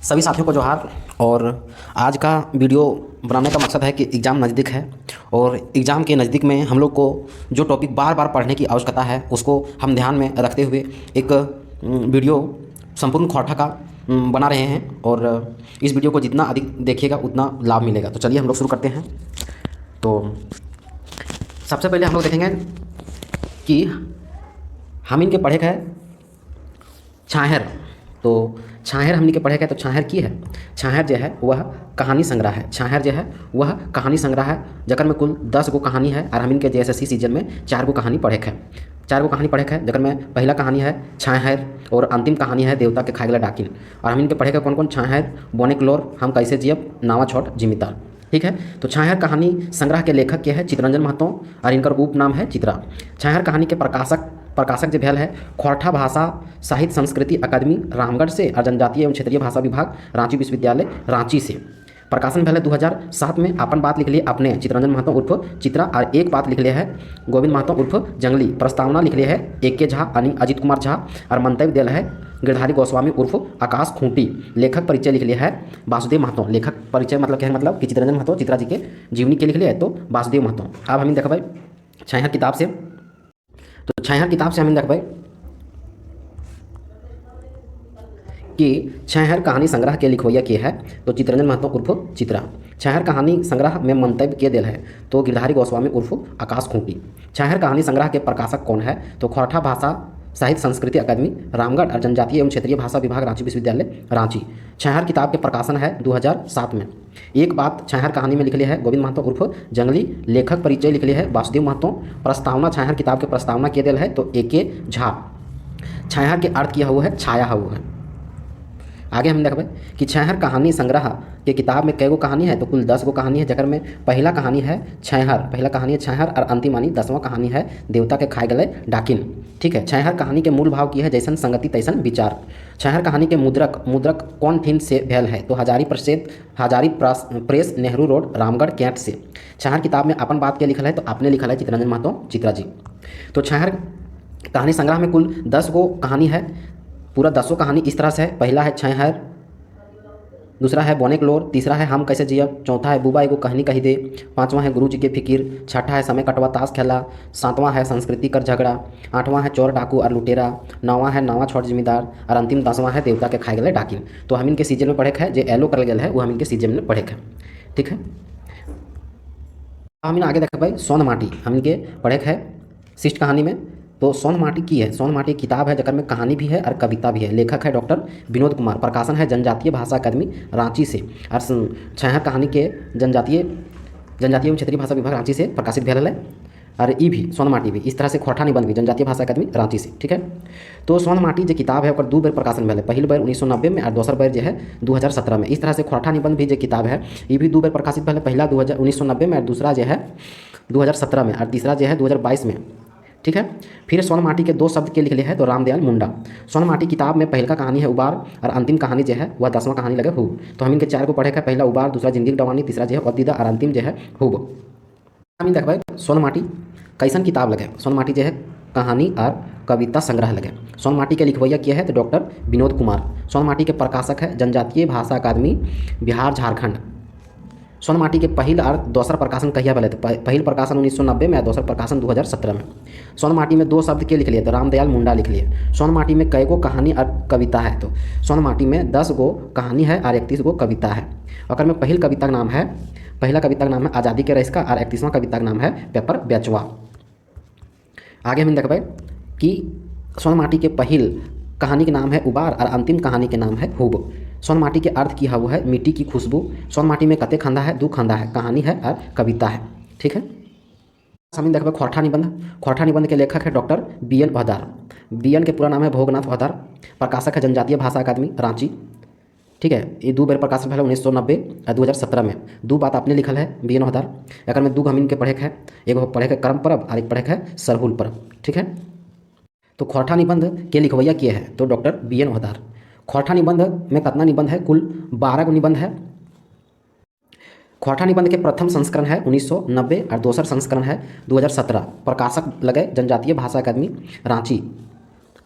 सभी साथियों को जोहार। और आज का वीडियो बनाने का मकसद है कि एग्ज़ाम नज़दीक है और एग्ज़ाम के नज़दीक में हम लोग को जो टॉपिक बार बार पढ़ने की आवश्यकता है उसको हम ध्यान में रखते हुए एक वीडियो संपूर्ण खोटा का बना रहे हैं। और इस वीडियो को जितना अधिक देखिएगा उतना लाभ मिलेगा। तो चलिए हम लोग शुरू करते हैं। तो सबसे पहले हम लोग देखेंगे कि हम इनके पढ़े का है छाहर। तो छाहर हमने के पढ़े का तो छाहर की है। छाहर जो है वह कहानी संग्रह है। छाहर जो है वह कहानी संग्रह है जकर में कुल 10 गो कहानी है। और हम इनके JSSC सीजन में 4 गो कहानी पढ़े है। 4 गो कहानी पढ़े है जकर में पहला कहानी है छाहर और अंतिम कहानी है देवता के खाए गला डाकिन। और हम इनके पढ़े का कौन कौन छाहर, बोने क्लोर, हम कैसे जियब, नावा छोट जिम्मेदार। ठीक है। तो छाहर कहानी संग्रह के लेखक के है चितरंजन महतो और इनका उपनाम है चित्रा। छाहर कहानी के प्रकाशक जो भेल है खोरठा भाषा साहित्य संस्कृति अकादमी रामगढ़ से और जनजातीय एवं क्षेत्रीय भाषा विभाग रांची विश्वविद्यालय रांची से। प्रकाशन भेल है 2007 में। अपन बात लिख लिए अपने चितरंजन महतो उर्फ चित्रा और एक बात लिख लिया है गोविंद महतो उर्फ जंगली। प्रस्तावना लिख लिया है AK झा यानी अजित कुमार झा और मंतव्य दिया है गिरधारी गोस्वामी उर्फ आकाश खूंटी। लेखक परिचय लिख लिया है वासुदेव महतो। लेखक परिचय मतलब क्या है, मतलब कि चितरंजन महतो चित्रा जी के जीवनी के लिख लिया है तो वासुदेव महतो। अब हम देखा भाई छाहर किताब से। तो छाहर किताब से हम देखा कि छाहर कहानी संग्रह के लिखवैया के है तो चितरंजन महतो उर्फ चित्रा। छाहर कहानी संग्रह में मंतव्य के दिल है तो गिरधारी गोस्वामी उर्फ आकाश खूंटी। छाहर कहानी संग्रह के प्रकाशक कौन है तो खोरठा भाषा साहित्य संस्कृति अकादमी रामगढ़ और जनजातीय एवं क्षेत्रीय भाषा विभाग रांची विश्वविद्यालय रांची। छाहर किताब के प्रकाशन है 2007 में। एक बात छाहर कहानी में लिख लिया है गोविंद महतो उर्फ जंगली। लेखक परिचय लिख लिया है वासुदेव महतो। प्रस्तावना छाहर किताब के प्रस्तावना के दिल है तो AK झा। छाहर के अर्थ किया हुआ है छाया हुआ है। आगे हम देखबे कि छाहर कहानी संग्रह के किताब में कई गो कहानी है तो कुल 10 गो कहानी है जकर में पहला कहानी है छाहर। पहला कहानी है छाहर और अंतिम यानी 10वां कहानी है देवता के खाए गले डाकिन। ठीक है। छाहर कहानी के मूल भाव की है जैसन संगति तैसन विचार। छाहर कहानी के मुद्रक कौन थीम से भेल है तो Hazari press Nehru road Ramgarh cantt से। छाहर किताब में अपन बात के लिखल है तो आपने लिखल है चितरंजन महतो चित्रा जी। तो छाहर कहानी संग्रह में कुल 10 गो कहानी है। पूरा 10 कहानी इस तरह से है। पहला है छाहर, दूसरा है बोने क्लोर, तीसरा है हम कैसे जियब, चौथा है बुबा एगो कहानी कही दे, पांचवा है गुरु जी के फिकिर, छठा है समय कटवा ताश खेला, सातवां है संस्कृति कर झगड़ा, आठवां है चोर डाकू और लुटेरा, नौवां है नावा छोट जिम्मेदार और अंतिम 10वां है देवता के खाए गले डाकिन। तो हम इनके सीजन में पढ़े है जो एलो कर गया है वो हम इनके सीजन में पढ़े है। ठीक है। हम आगे देखा भाई सोन माटी हम इनके पढ़े है शिष्ट कहानी में। तो सोन माटी की है। सोन माटी किताब है जकर में कहानी भी है और कविता भी है। लेखक है डॉक्टर विनोद कुमार। प्रकाशन है जनजातीय भाषा अकादमी रांची से। और छाहर कहानी के जनजातीय एवं क्षेत्रीय भाषा विभाग रांची से प्रकाशित भेल है। और ई भी सोन माटी भी इस तरह से खोरठा निबंध भी जनजातीय भाषा अकादमी रांची से। ठीक है। तो सोन माटी जो किताब है ओकर 2 बेर प्रकाशन भेल है। पहली बार 1990 में और दूसरा बार जो है 2017 में। इस तरह से खोरठा निबंध भी जो किताब है ये भी 2 बार प्रकाशित भेल है। पहला 1990 में और दूसरा जो है 2017 में और तीसरा जो है 2022 में। ठीक है। फिर सोन माटी के 2 शब्द के लिख लिए है तो रामदयाल मुंडा। सोन माटी किताब में पहला कहानी है उबार और अंतिम कहानी जो है वह 10वां कहानी लगे हुब। तो हम इनके 4 को पढ़े है। पहला उबार, दूसरा जिंदगी डवानी, तीसरा जो है अदीदा और अंतिम जो है हुब। हम देखबे सोन माटी कैसन किताब लगे। सोन माटी जो है कहानी और कविता संग्रह लगे। सोन माटी के लिखवैया किया है तो डॉक्टर विनोद कुमार। सोन माटी के प्रकाशक है जनजातीय भाषा अकादमी बिहार झारखंड। सोन माटी के पहल और दूसरा प्रकाशन कहिया भेल तो पहल प्रकाशन 1990 में और दूसरा प्रकाशन 2017 में। सोन माटी में 2 शब्द के लिख लिए तो रामदयाल मुंडा लिख लिए। सोन माटी में कई गो कहानी और कविता है तो सोन माटी में 10 गो कहानी है और 31 गो कविता है। और में पहला कविता का नाम है आज़ादी के रईस का और 31वां कविता का नाम है पेपर बेचवा। आगे हम देखबे कि सोन माटी के पहल कहानी के नाम है उबार और अंतिम कहानी के नाम है हुब। सोन माटी के अर्थ किया हुआ है मिट्टी की खुशबू। सोन माटी में कते खंदा है 2 खंदा है, कहानी है और कविता है। ठीक है। हम देखबे खोरठा निबंध। खोरठा निबंध के लेखक है डॉक्टर BN ओहदार। BN के पूरा नाम है भोगनाथ ओहदार। प्रकाशक है जनजातीय भाषा अकादमी रांची। ठीक है। ये 2 बार प्रकाशन भेल 1990 और 2017 में। 2 बात आपने लिखल है BN ओहदार। एक में 2 हम इनके पढ़े है। एगो पढ़े है करम परब और एक पढ़े है सरहुल परब। ठीक है। तो खोरठा निबंध के लिखवैया किए हैं तो डॉक्टर BN ओहदार। खोरठा निबंध में कितना निबंध है, कुल 12 गो निबंध है। खोरठा निबंध के प्रथम संस्करण है 1990 और दूसरा संस्करण है 2017। प्रकाशक लगे जनजातीय भाषा अकादमी रांची।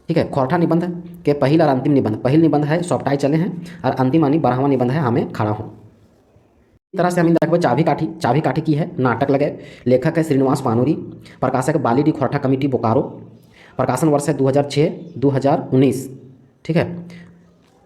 ठीक है। खोरठा निबंध के पहिल और अंतिम निबंध, पहिल निबंध है सौपटाई चले हैं और अंतिम यानी 12वां निबंध है हमें खड़ा हूँ। इस तरह से हम देखो चाभी काठी, चाभी काठी की है नाटक लगे, लेखक है श्रीनिवास पानूरी, प्रकाशक बाली डी खोरठा कमेटी बोकारो, प्रकाशन वर्ष है 2006-2019। ठीक है।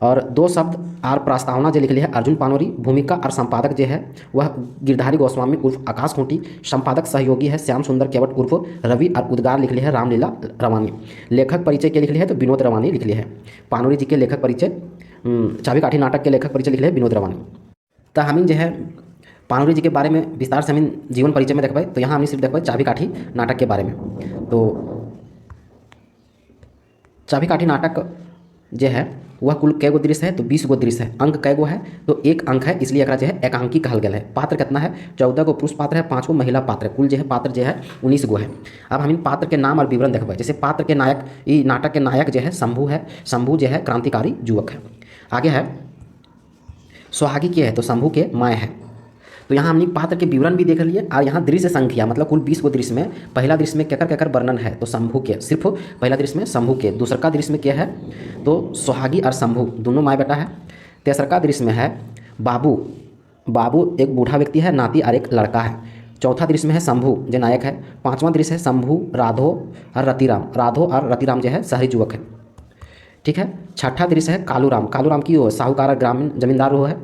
और दो शब्द और प्रस्तावना जो लिख ली है अर्जुन पानोरी, भूमिका और संपादक जो है वह गिरधारी गोस्वामी उर्फ आकाश खूंटी, संपादक सहयोगी है श्याम सुंदर केवट उर्फ रवि और उद्गार लिख ली है रामलीला रवानी। लेखक परिचय के लिख ली है तो विनोद रवानी लिख ली है। पानोरी जी के लेखक परिचय, चाबी काठी नाटक के लेखक परिचय लिख ली है विनोद रवानी। तो हमीन जो है पानोरी जी के बारे में विस्तार से हमीन जीवन परिचय में देखबे, तो यहाँ हमें सिर्फ देखबे चाबी काठी नाटक के बारे में। तो चाबी काठी नाटक जो है वह कुल कै गो दृश्य है तो 20 गो दृश्य है। अंक कै गो है तो 1 अंक है, इसलिए एकरा जो है एकांकी कहल गया है। पात्र कितना है 14 गो पुरुष पात्र है, 5 गो महिला पात्र है, कुल जो है पात्र जो है 19 गो है। अब हम इन पात्र के नाम और विवरण देखबे। जैसे पात्र के नायक, ये नाटक के नायक जो है शंभू है, शंभू जो है क्रांतिकारी युवक है। आगे है सुहागी के है तो शंभू के माए है। तो यहाँ हमने पात्र के विवरण भी देख लिए और यहाँ दृश्य संख्या मतलब कुल 20 गो दृश्य में पहला दृश्य में केकर केकर वर्णन है तो शंभू के, सिर्फ पहला दृश्य में शंभू के, दूसरा का दृश्य में क्या है तो सुहागी और शंभू दोनों माँ बेटा है। तीसरा का दृश्य में है बाबू, बाबू एक बूढ़ा व्यक्ति है, नाती और एक लड़का है। चौथा दृश्य में है शंभू जो नायक है। पाँचवां दृश्य है शंभू, राधो और रतिराम, राधो और रतिराम जो है शहरी युवक है। ठीक है। छठा दृश्य है कालूराम, कालूराम की हो साहूकार ग्रामीण जमींदार वो है।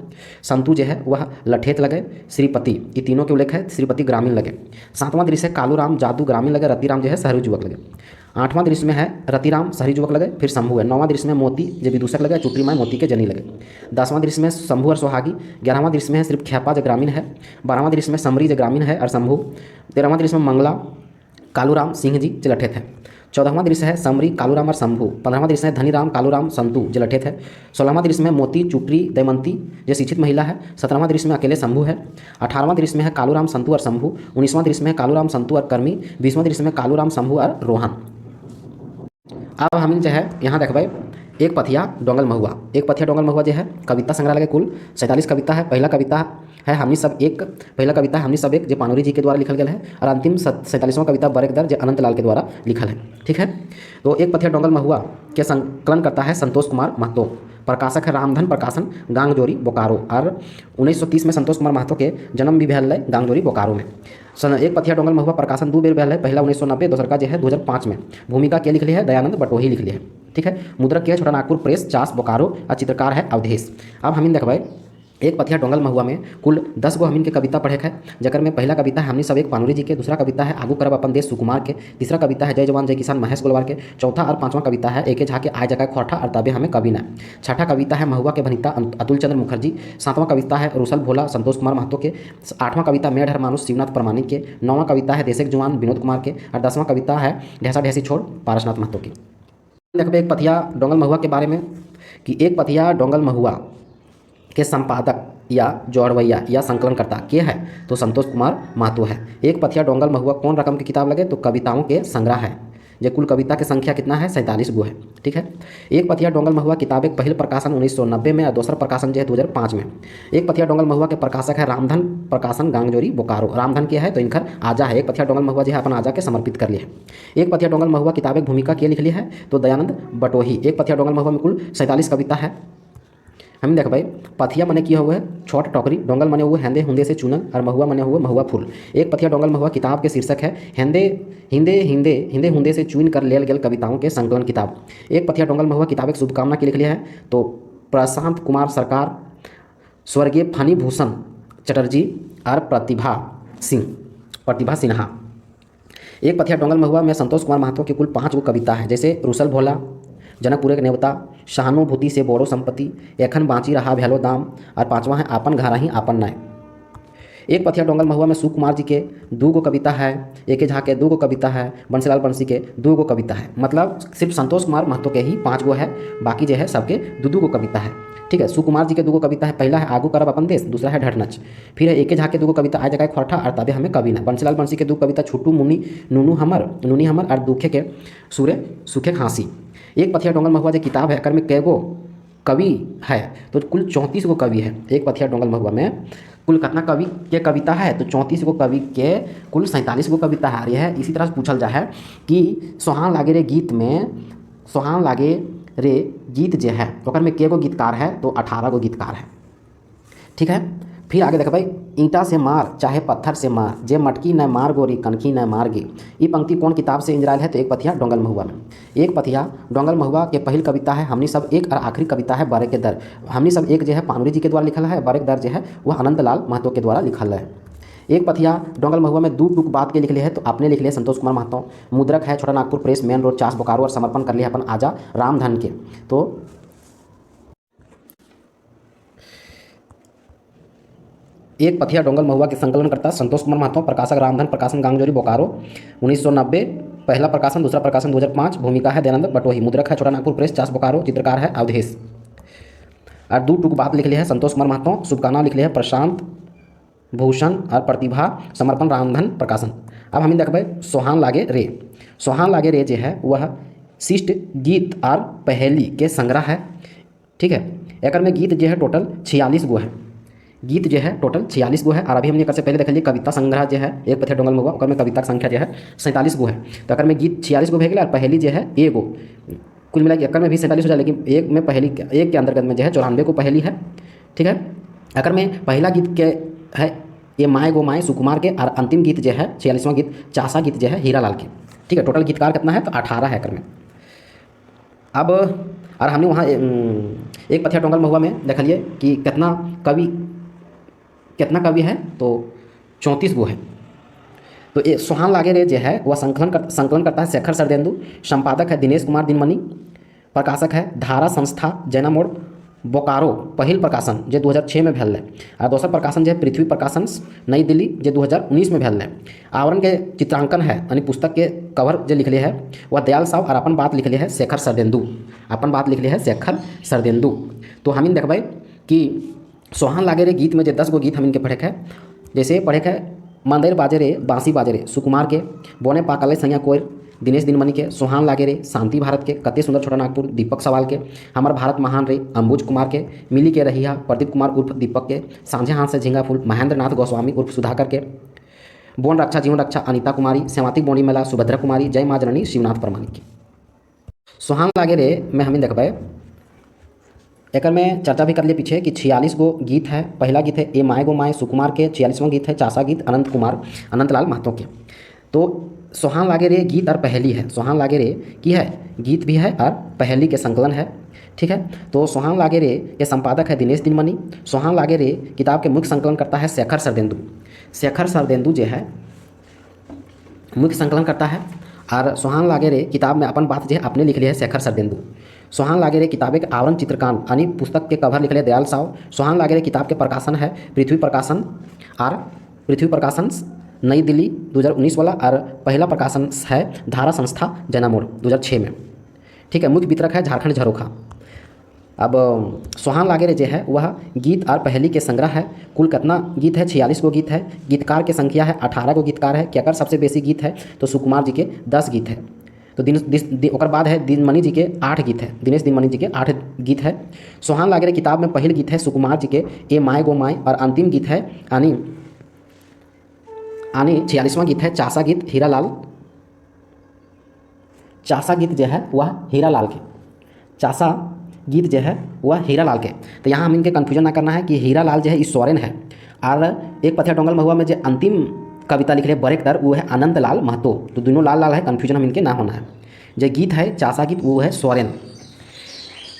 संतू जो है वह लठेत लगे, श्रीपति, ये तीनों के उल्लेख है, श्रीपति ग्रामीण लगे। सातवां दृश्य है कालूराम जादू ग्रामीण लगे, रतिराम जो है शहरी युवक लगे। आठवां दृश्य में है रतिराम शहरी युवक लगे, फिर शंभू है। नौवां दृश्य में मोती जो विदूषक लगे, चुटरी माए मोती के जनी लगे। 10वां दृश्य में शंभू और सुहागी। 11वां दृश्य में है सिर्फ ख्यापा जो ग्रामीण है। 12वां दृश्य में समरी जो ग्रामीण है और शंभू। 13वां दृश्य में मंगला कालूराम सिंह जी जो लठेत है। 14वां दृश्य है समरी कालूराम और शंभू। 15वां दृश्य है धनीराम कालूराम संतू जो लठेत है। 16वां दृश्य में मोती चुटरी दमयंती जो शिक्षित महिला है। 17वां दृश्य में अकेले शंभू है। 18वां दृश्य में है कालूराम संतू और शंभू। 19वां दृश्य में है कालूराम संतू और कर्मी। 20वां दृश्य में कालूराम शंभू और रोहन। अब हम जो है यहाँ देखबे एक पथिया डोंगल महुआ। एक पथिया डोंगल महुआ जो है कविता संग्रह लगे, कुल 47 कविता है। पहला कविता है हमनी सब एक, पहला कविता है हमनी सब एक जो पानोरी जी के द्वारा लिखल गया है और अंतिम 47वां कविता बरेक दर जो अनंत लाल के द्वारा लिखल है। ठीक है। तो एक पथिया डोंगल महुआ के संकलन करता है संतोष कुमार महतो, प्रकाशक है रामधन प्रकाशन गांगजोरी बोकारो और 1930 में संतोष कुमार महतो के जन्म भी भेल है गांगजोरी बोकारो में। एक पथिया डोंगल महुआ प्रकाशन 2 बेर भेल है, पहला 1990, दूसरा का जो है 2005 में। भूमिका के लिख ली है दयानंद बटोही लिख ली है। ठीक है। मुद्रक के छोटा नागपुर प्रेस चास बोकारो और चित्रकार है अवधेश। अब हम देखबे एक पथिया डोंगल महुआ में कुल 10 गो हमीन के कविता पढ़े है, जकर में पहला कविता है हमनी सब एक पानोरी जी के, दूसरा कविता है आगू करब अपन देश सुकुमार के, तीसरा कविता है जय जवान जय किसान महेश गोलवार के, चौथा और पांचवा कविता है एके झा के आय जगह खोरठा और तबे हमें कवि न। छठा कविता है महुआ के भनिता अतुल चंद्र मुखर्जी। सातवां कविता है रुसल भोला संतोष कुमार महतो के। 8वां कविता मेढ़ हर मानुष शिवनाथ प्रमाणिक के। 9वां कविता है देशक जुआन विनोद कुमार के और 10वां कविता है ढैसा ढैसी छोड़ पारसनाथ महतो की। देखबे एक पथिया डोंगल महुआ के बारे में कि एक पथिया डोंगल महुआ के संपादक या जोड़वैया या संकलनकर्ता के है तो संतोष कुमार महतो है। एक पथिया डोंगल महुआ कौन रकम की किताब लगे तो कविताओं के संग्रह है, जो कुल कविता की संख्या कितना है 47 गो है। ठीक है। एक पथिया डोंगल महुआ किताब एक पहल प्रकाशन 1990 में और दूसरा प्रकाशन जो है 2005 में। एक पथिया डोंगल महुआ के प्रकाशक है रामधन प्रकाशन गांगजोरी बोकारो। रामधन के है तो इनकर आजा है। एक पथिया डोंगल महुआ जो है अपन आजा के समर्पित कर लिया है। एक पथिया डोंगल महुआ किताब एक भूमिका के लिख ली है तो दयानंद बटोही। एक पथिया डोंगल महुआ में कुल 47 कविता है। हम देख भाई पथिया मने किया हुआ है छोट टोकरी, डोंगल मने हुए हेंदे हुंदे से चुनल और महुआ मने हुए महुआ फूल। एक पथिया डोंगल महुआ किताब के शीर्षक है हेंदे हिंदे हिंदे हिंदे हुंदे से चुन कर लेल गेल कविताओं के संकलन किताब। एक पथिया डोंगल महुआ किताब एक शुभकामना के लिख लिया है तो प्रशांत कुमार सरकार, स्वर्गीय फनी भूषण चटर्जी और प्रतिभा सिन्हा। एक पथिया डोंगल महुआ में संतोष कुमार महतो की कुल 5 गो कविता है, जैसे रुसल भोला, जनकपुरे के नेवता, सहानुभूति से बोरो संपत्ति, एखन बाँची रहा भैलो दाम और 5वां है आपन घरा ही आपन नाय। एक पथिया डोंगल महुआ में सुकुमार जी के 2 गो कविता है, एके झा के 2 गो कविता है, बंसीलाल बंसी के 2 गो कविता है। मतलब सिर्फ संतोष कुमार महतो के ही 5 गो है, बाकी जो है सबके 2 गो कविता है। ठीक है। सुकुमार जी के 2 गो कविता है, पहला है आगू करब अपन देश, दूसरा है ढड़नच। फिर है एके झा के 2 गो कविता आय जगह खोरठा और तबे हमें कवि न। बंसीलाल बंसी के 2 कविता छुट्टू मुन्नी नूनू हमर और दुखे के सूरे सुखे खांसी। एक पथिया डोंगल महुआ जो किताब है अकर में कै गो कवि है तो कुल 34 गो कवि है। एक पथिया डोंगल महुआ में कुल कितना कवि के कविता है तो 34 गो कवि के कुल 47 गो कविता है। यह इसी तरह से पूछल जा है कि सोहान लागे रे गीत में सोहान लागे रे गीत जे है ओकर में के गो गीतकार है तो 18 गो गीतकार है। ठीक है, फिर आगे देख भाई, ईंटा से मार चाहे पत्थर से मार जे मटकी न मार गोरी कनखी न मार गे। ये पंक्ति कौन किताब से इंजरायल है तो एक पथिया डोंगल महुआ में। एक पथिया डोंगल महुआ के पहल कविता है हमनी सब एक और आखिरी कविता है बरे के दर। हमनी सब एक जो है पानुरी जी के द्वारा लिखल है, बरे के दर जो है वह अनंतलाल महतो के द्वारा लिखल है। एक पथिया डोंगल महुआ में दू टूक बात के लिख लिए है तो आपने लिख लिया संतोष कुमार महतो। मुद्रक है छोटा Nagpur press main road Chas Bokaro और समर्पण कर लिया अपन आजा रामधन के। तो एक पथिया डोंगल महुआ के संकलन करता संतोष कुमार महतो, प्रकाशक रामधन, प्रकाशन गांगजोरी बोकारो 1990, पहला प्रकाशन, दूसरा प्रकाशन 2005, भूमिका है दयानंद बटोही, मुद्रक है छोटा नागपुर प्रेस चास बोकारो, चित्रकार है अवधेश। और दू टूक बात लिख लिया है संतोष कुमार महतो, शुभकामना लिख लिया है प्रशांत भूषण और प्रतिभा, समर्पण रामधन प्रकाशन। अब हम देखबे सोहान लागे रे। सोहान लागे रे जो है वह शिष्ट गीत और पहेली के संग्रह है। ठीक है, एक में गीत जो है टोटल 46 गो है। गीत जो है टोटल 46 गो है। और अभी हमने एक से पहले देख लिए कविता संग्रह जो है एक पथिया डोंगल महुआ में कविता की संख्या जो है 47 गो है। तो अगर में गीत 46 गो भेगे और पहेली जो है एगो, कुल मिला के एक में भी 47 हो जाए, लेकिन एक में पहेली एक के अंतर्गत में जो है 94 को पहेली है। ठीक है, अगर में पहला गीत के है ये माए गो माए सुकुमार के और अंतिम गीत जो है 46वां गीत चासा गीत जो है हीरालाल के। ठीक है, टोटल गीतकार कितना है तो 18 है कर में। अब और हमने वहाँ एक पथिया डोंगल महुआ में देख लिए कि कितना कवि है तो 34 गो है। तो ये सोहान लागे रे जो है वह संकलन करता है शेखर सरदेंदु, संपादक है दिनेश कुमार दिनमणि, प्रकाशक है धारा संस्था जैना मोड़ बोकारो, पहिल प्रकाशन जो 2006 में भेल है। और दोसर प्रकाशन जो है पृथ्वी प्रकाशन नई दिल्ली जो 2019 में भेल है। आवरण के चित्रांकन है यानी पुस्तक के कवर जो लिख लिया है वह दयाल साहब और अपन बात लिख लिया है शेखर सरदेंदु, अपन बात लिख लिया है शेखर सरदेंदु। तो हम इन देखबे कि सोहान लागे रे गीत में जो 10 गो गीत हम इनके पढ़े है। जैसे पढ़े है मंदिर बाजे रे बांसी बाजे रे सुकुमार के, बोने पाकले सैया कोयर दिनेश दिनमणि के, सोहान लागे रे शांति भारत के, कते सुंदर छोटा नागपुर दीपक सवाल के, हमार भारत महान रे अंबुज कुमार के, मिली के रहिया प्रदीप कुमार उर्फ दीपक के, सांझे हाथ से झिंगा फूल महेंद्र नाथ गोस्वामी उर्फ सुधाकर के, बोन रक्षा जीवन रक्षा अनिता कुमारी, सेवातिक बोनी मेला सुभद्रा कुमारी, जय माँ जननी शिवनाथ परमानिक की। सोहान लागे रे में हमें देखबे एक में चर्चा भी कर लिए पीछे कि 46 गो गीत है। पहला गीत है ए माए गो माए सुकुमार के, 46वां गीत है चासा गीत अनंतलाल महतो के। तो सोहान लागे रे गीत और पहेली है। सोहान लागे रे की है गीत भी है और पहेली के संकलन है। ठीक है, तो सोहान लागे रे के संपादक है दिनेश दिनमणि। सोहान लागे रे किताब के मुख्य संकलन करता है शेखर सरदेंदु। शेखर सरदेंदु जो है मुख्य संकलन करता है। और सोहान लागे रे किताब में अपन बात जो है अपने लिख लिया है शेखर सरदेंदु। सोहान लागे रे किताबे के आवरण चित्रकांड यानी पुस्तक के कवर लिख लिया दयाल साहब। सोहान लागे रे किताब के प्रकाशन है पृथ्वी प्रकाशन और पृथ्वी प्रकाशन नई दिल्ली 2019 वाला, और पहला प्रकाशन है धारा संस्था जैना मोड़ 2006 में। ठीक है, मुख्य वितरक है झारखंड झरोखा। अब सोहान लागे रे जो है वह गीत और पहेली के संग्रह है। कुल कितना गीत है 46 गो गीत है। गीतकार की संख्या है 18 गो गीतकार है। केकर सबसे बेसी गीत है तो सुकुमार जी के 10 गीत है। तो ओकर बाद है दिनमणि जी के 8 गीत है। दिनेश दिनमणि जी के 8 गीत है। सोहान लागे रे किताब में पहल गीत है सुकुमार जी के ए माए गो माए, और अंतिम गीत है यानी 46वां गीत है चासा गीत हीरालाल। चासा गीत जो है वह हीरालाल के, चासा गीत जो है वह हीरालाल के। तो यहाँ हम इनके कन्फ्यूजन ना करना है कि हीरालाल जो है ईश्वरन है, और एक पथिया डोंगल महुआ में जो अंतिम कविता लिख रहे बरेक दर वो है अनंतलाल महतो। तो दोनों लाल लाल है, कन्फ्यूजन हम इनके ना होना है। जो गीत है चासा गीत वो है सोरेन।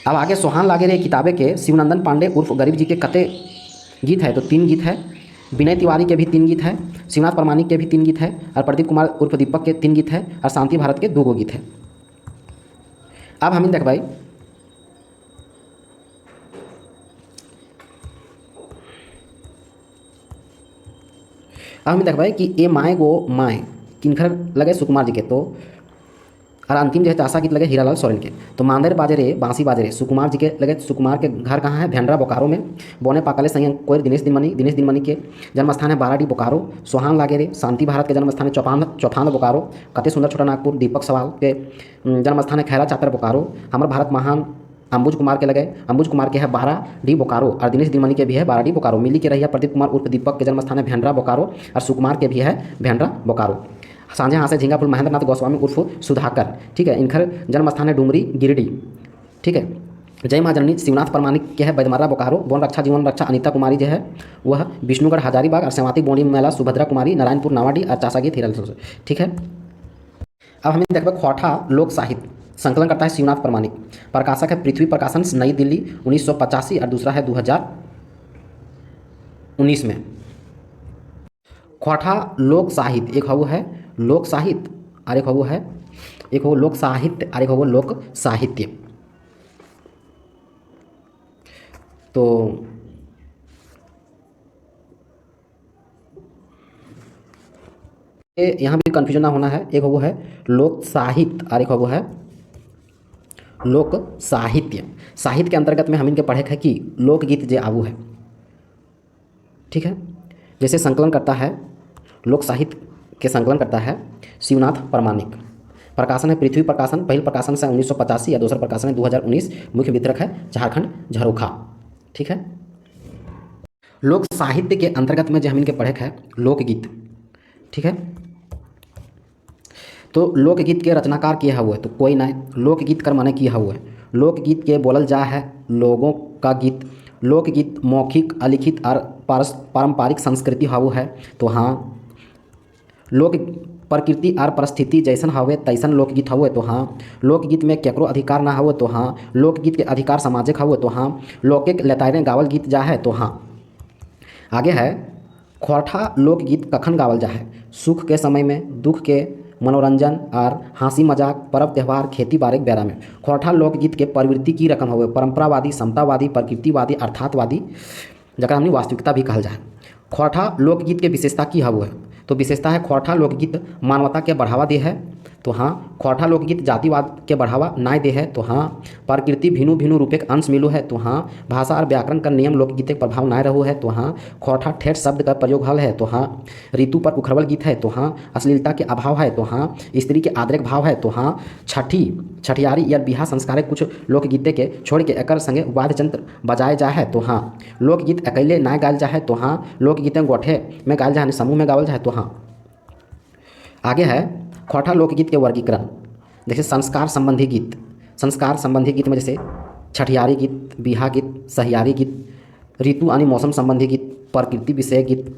अब आगे सोहान लागे रे किताबे के शिवनंदन पांडे उर्फ गरीब जी के कते गीत है तो 3 गीत है। विनय तिवारी के भी 3 गीत है। शिवनाथ परमानिक के भी 3 गीत है। और प्रदीप कुमार उर्फ दीपक के 3 गीत है। और शांति भारत के 2 गो गीत है। अब हम देख भाई अब हम देख भाई कि ए माए गो माए किनखर लगे सुकुमार जी के, तो और अंतिम जो है चासा गीत लगे हीरालाल सोरेन के। तो मांदेर बाजे रे बांसी बाजे रे सुकुमार जी के लगे। सुकुमार के घर कहाँ है भेंडरा बोकारो में। बोने पाकले सैया कोयर दिनेश दिनमणि के जन्म स्थान है बाराडी बोकारो। सोहान लागे रे शांति भारत के जन्म स्थान है चौथान बोकारो। कते सुंदर छोटा नागपुर दीपक सवाल के जन्म स्थान है खैरा चातर बोकारो। हमारे भारत महान अंबुज कुमार के लगे। अंबुज कुमार के है 12D बोकारो। और दिनेश दिनमणि के भी है 12D बोकारो। मिली के रहिया प्रदीप कुमार उर्फ दीपक के जन्म स्थान है भेंडरा बोकारो। और सुकुमार के भी है भेंडरा बोकारो। साझे हाथ से झींगा फूल महेंद्र नाथ गोस्वामी उर्फ सुधाकर, ठीक है। इनकर जन्म स्थान है डुमरी गिरिडीह, ठीक है। जय माँ जननी शिवनाथ परमाणिक के है बैदमारा बोकारो। वन रक्षा जीवन रक्षा अनीता कुमारी जो है वह विष्णुगढ़ हजारीबाग और सेवाती बोनी मेला सुभद्रा कुमारी नारायणपुर नावाडी और चासागी थीरल, ठीक है। अब हमें देखो खोटा लोक साहित्य, संकलन करता है शिवनाथ परमाणिक, प्रकाशक है पृथ्वी प्रकाशन नई दिल्ली 1985 और दूसरा है 2019 में। खोटा लोक साहित्य, एक वो है लोक साहित्य और एक वो है लोक साहित्य और एक वो लोक साहित्य। तो यहाँ भी कन्फ्यूजन ना होना है, एक वो है लोक साहित्य और एक वो है लोक साहित्य। साहित्य के अंतर्गत में हम इनके पढ़े है कि लोकगीत जे आबू है, ठीक है। जैसे संकलन करता है लोक साहित्य के संकलन करता है शिवनाथ परमाणिक, प्रकाशन है पृथ्वी प्रकाशन, पहल प्रकाशन से 1985 या दूसरा प्रकाशन है 2019, मुख्य वितरक है झारखंड झरोखा, ठीक है। लोक साहित्य के अंतर्गत में जो हम इनके पढ़े है लोकगीत, ठीक है। तो लोकगीत के रचनाकार किया हुआ है तो कोई ना, लोकगीत कर माने किया हुआ है, लोकगीत के बोलल जा है लोगों का गीत। लोकगीत मौखिक अलिखित और पारंपरिक संस्कृति हाउ है तो हाँ। लोक प्रकृति और परिस्थिति जैसन हवे तैसन लोकगीत हुए तो हाँ। लोकगीत में केकरो अधिकार ना हुए तो हाँ। लोकगीत के अधिकार सामाजिक हुए तो हाँ। लोकिक लतायरे गावल गीत जा है तो हाँ। आगे है खोटा लोकगीत कखन गावल जा है, सुख के समय में, दुख के, मनोरंजन और हंसी मजाक, पर्व त्यौहार, खेती बाड़ी बेरा में। खोटा लोकगीत के प्रवृत्ति की रकम हुए परंपरावादी, समतावादी, प्रकृतिवादी, अर्थातवादी, जगह हमने वास्तविकता भी कहल जाए। खोटा लोकगीत के विशेषता की हुए तो विशेषता है खोटा लोकगीत मानवता के बढ़ावा दे है तो हाँ। खोटा लोकगीत जातिवाद के बढ़ावा नाय दे है तो हाँ। प्रकृति भिनु भिनु रूपे अंश मिलू है तो हाँ। भाषा और व्याकरण का नियम लोकगीत के प्रभाव नाय रहू है तो हाँ। खोटा ठेठ शब्द का प्रयोग हल है तो हाँ। ऋतु पर उखड़वल गीत है तो हाँ। अश्लीलता के अभाव है तो हाँ। स्त्री के आदरक भाव है तो हाँ। छठियारी या बिहा संस्कार कुछ लोकगीते के छोड़ के एकर संगे वाद्य यंत्र बजाए जा है तो हाँ। लोकगीत अकेले ना गायल जा है तो हाँ। लोकगीतें गोठे में गायल जा है, समूह में गावल जा है तो हाँ। आगे है खोटा लोकगीत के वर्गीकरण, जैसे संस्कार संबंधी गीत। संस्कार संबंधी गीत में जैसे छठियारी गीत, बिहा गीत, सहियारी गीत, ऋतु यानी मौसम संबंधी गीत, प्रकृति विषय गीत।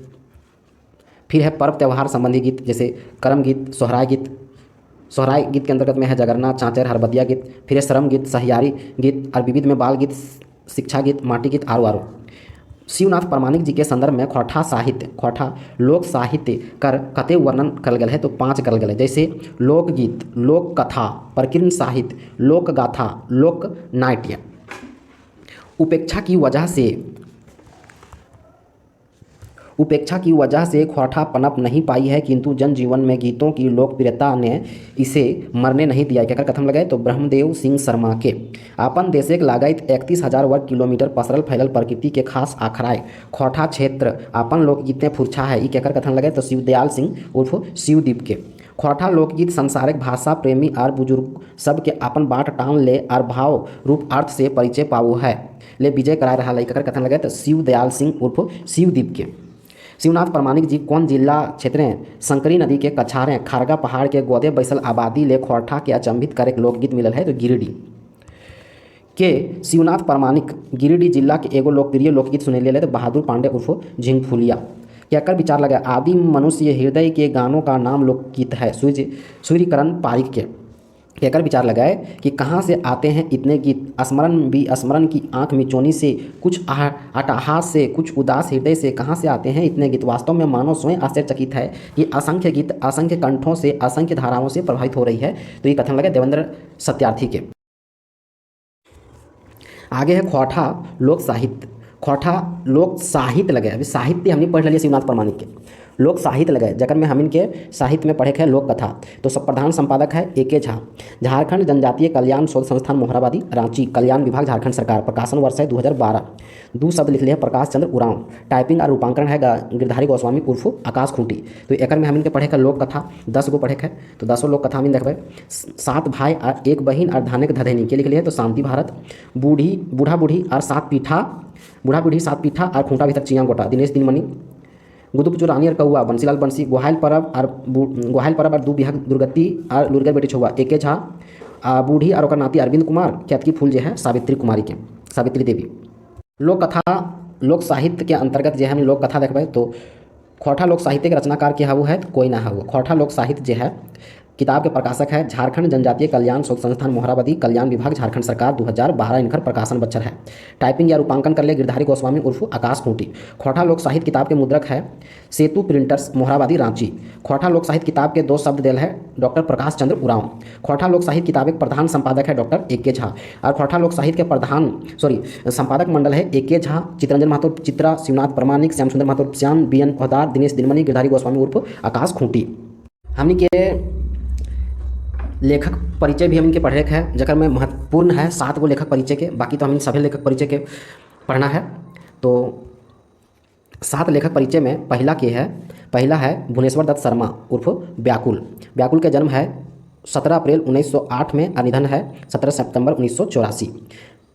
फिर है पर्व त्यौहार संबंधी गीत जैसे करम गीत, सोहराय गीत। सोहराय गीत के अंतर्गत में है जगरना, चाँचर, हरबदिया गीत। फिर है श्रम गीत, सहियारी गीत और विविध में बाल गीत, शिक्षा गीत, माटी गीत आरो। शिवनाथ परमाणिक जी के संदर्भ में खोटा साहित्य, खोटा लोक साहित्य कर कते वर्णन करल गए है तो 5 करल गए, जैसे लोकगीत, लोक कथा, प्रकीर्ण साहित्य, लोक गाथा, लोक नाट्य। उपेक्षा की वजह से खोटा पनप नहीं पाई है, किंतु जनजीवन में गीतों की लोकप्रियता ने इसे मरने नहीं दिया। क्या कथम लगाए तो ब्रह्मदेव सिंह शर्मा के अपन देशेक लागत 31,000 वर्ग किलोमीटर पसरल फैलल प्रकृति के खास आखराय खोटा क्षेत्र अपन लोकगीतें फुरछा है। केकर कथन लगाए तो शिवदयाल सिंह उर्फ शिवदीप के। खोटा लोकगीत संसारिक भाषा प्रेमी और बुजुर्ग सब के अपन बाट टान ले और भाव रूप अर्थ से परिचय पावो है ले विजय कराए रहा है। केकर कथन लगाए तो शिवदयाल सिंह उर्फ शिवदीप के। शिवनाथ परमाणिक जी कौन जिला क्षेत्रें संकरी नदी के कछारें खारगा पहाड़ के गोदे बैसल आबादी ले खोटा के अचंभित कर एक लोकगीत मिलल है तो गिरिडीह के। शिवनाथ परमाणिक गिरिडीह जिला के एगो लोकप्रिय लोकगीत सुने ले तो बहादुर पांडे उर्फ झिंगफुलिया। क्या विचार लगा आदिम मनुष्य हृदय के गानों का नाम लोकगीत है सूर्यकरण पारिक के। कहकर विचार लगाए कि कहाँ से आते हैं इतने गीत, स्मरण की आंख मिचौनी से, कुछ अट्टहास से, कुछ उदास हृदय से कहाँ से आते हैं इतने गीत। वास्तव में मानव स्वयं आश्चर्यचकित है कि असंख्य गीत असंख्य कंठों से, असंख्य धाराओं से प्रभावित हो रही है। तो ये कथन लगे देवेंद्र सत्यार्थी के। आगे है खोटा लोक साहित्य। खोटा लोक साहित्य लगे, अभी साहित्य हमने पढ़ लिया शिवनाथ परमाणिक के। लोक साहित्य लगे जकर में हम इनके साहित्य में पढ़े है लोक कथा। तो सब प्रधान संपादक है AK झा, झारखंड जनजातीय कल्याण शोध संस्थान मोहराबादी, रांची, कल्याण विभाग झारखंड सरकार। प्रकाशन वर्ष है 2012। 2 शब्द लिख लिए प्रकाश चंद्र उरांव। टाइपिंग और रूपांकरण है गिरधारी गोस्वामी उर्फ आकाश खूंटी। तो एक में हम इनके पढ़े लोक कथा 10 गो पढ़े है तो 10 लोक कथा हम देखबे। 7 भाई और 1 बहिन और धानेक धधेनी के लिख लिए तो शांति भारत, बूढ़ा बूढ़ी और 7 पीठा, बूढ़ा बूढ़ी 7 पीठा और खूंटा भीतर चिया गोटा, दिनेश दिनमणि, गुदुप जो रानी और कौआ बंसीलाल बंसी, गोहाइल परब और दू बिहा दुर्गति और लुरगर बेटी छुआ एके झा, बूढ़ी और ओकर नाती अरविंद कुमार, केतकी फूल जो है सावित्री कुमारी के, सावित्री देवी। लोक कथा लोक साहित्य के अंतर्गत जो है हम लोक कथा देखबे तो खोरठा लोक साहित्य के रचनाकार के हवु है तो कोई ना हवु। खोरठा लोक साहित्य जो है किताब के प्रकाशक है झारखंड जनजातीय कल्याण शोध संस्थान मोहराबादी कल्याण विभाग झारखंड सरकार 2012 इनकर प्रकाशन बच्चर है। टाइपिंग या रूपांकन कर ले गिरधारी गोस्वामी उर्फ आकाश खूंटी। खोरठा लोक साहित्य किताब के मुद्रक है सेतु प्रिंटर्स मोहराबादी रांची। खोरठा लोक साहित्य किताब के 2 शब्द देल है डॉक्टर प्रकाश चंद्र उरांव। खोरठा लोक साहित्य किताब के प्रधान संपादक है डॉक्टर ए.के. झा और खोरठा लोक साहित्य के संपादक मंडल है ए.के. झा, चित्रंजन महतो चित्रा, शिवनाथ प्रमाणिक, श्याम सुंदर महतो श्याम, बी.एन. पोहदार, दिनेश दिनमणि, गिरधारी गोस्वामी उर्फ आकाश खूंटी। हमने के लेखक परिचय भी हम इनके पढ़े है जकर में महत्वपूर्ण है 7 गो लेखक परिचय के, बाकी तो हम इन सभी लेखक परिचय के पढ़ना है। तो 7 लेखक परिचय में पहला है भुवनेश्वर दत्त शर्मा उर्फ व्याकुल। व्याकुल के जन्म है 17 अप्रैल 1908 में और निधन है 17 सितंबर 1984।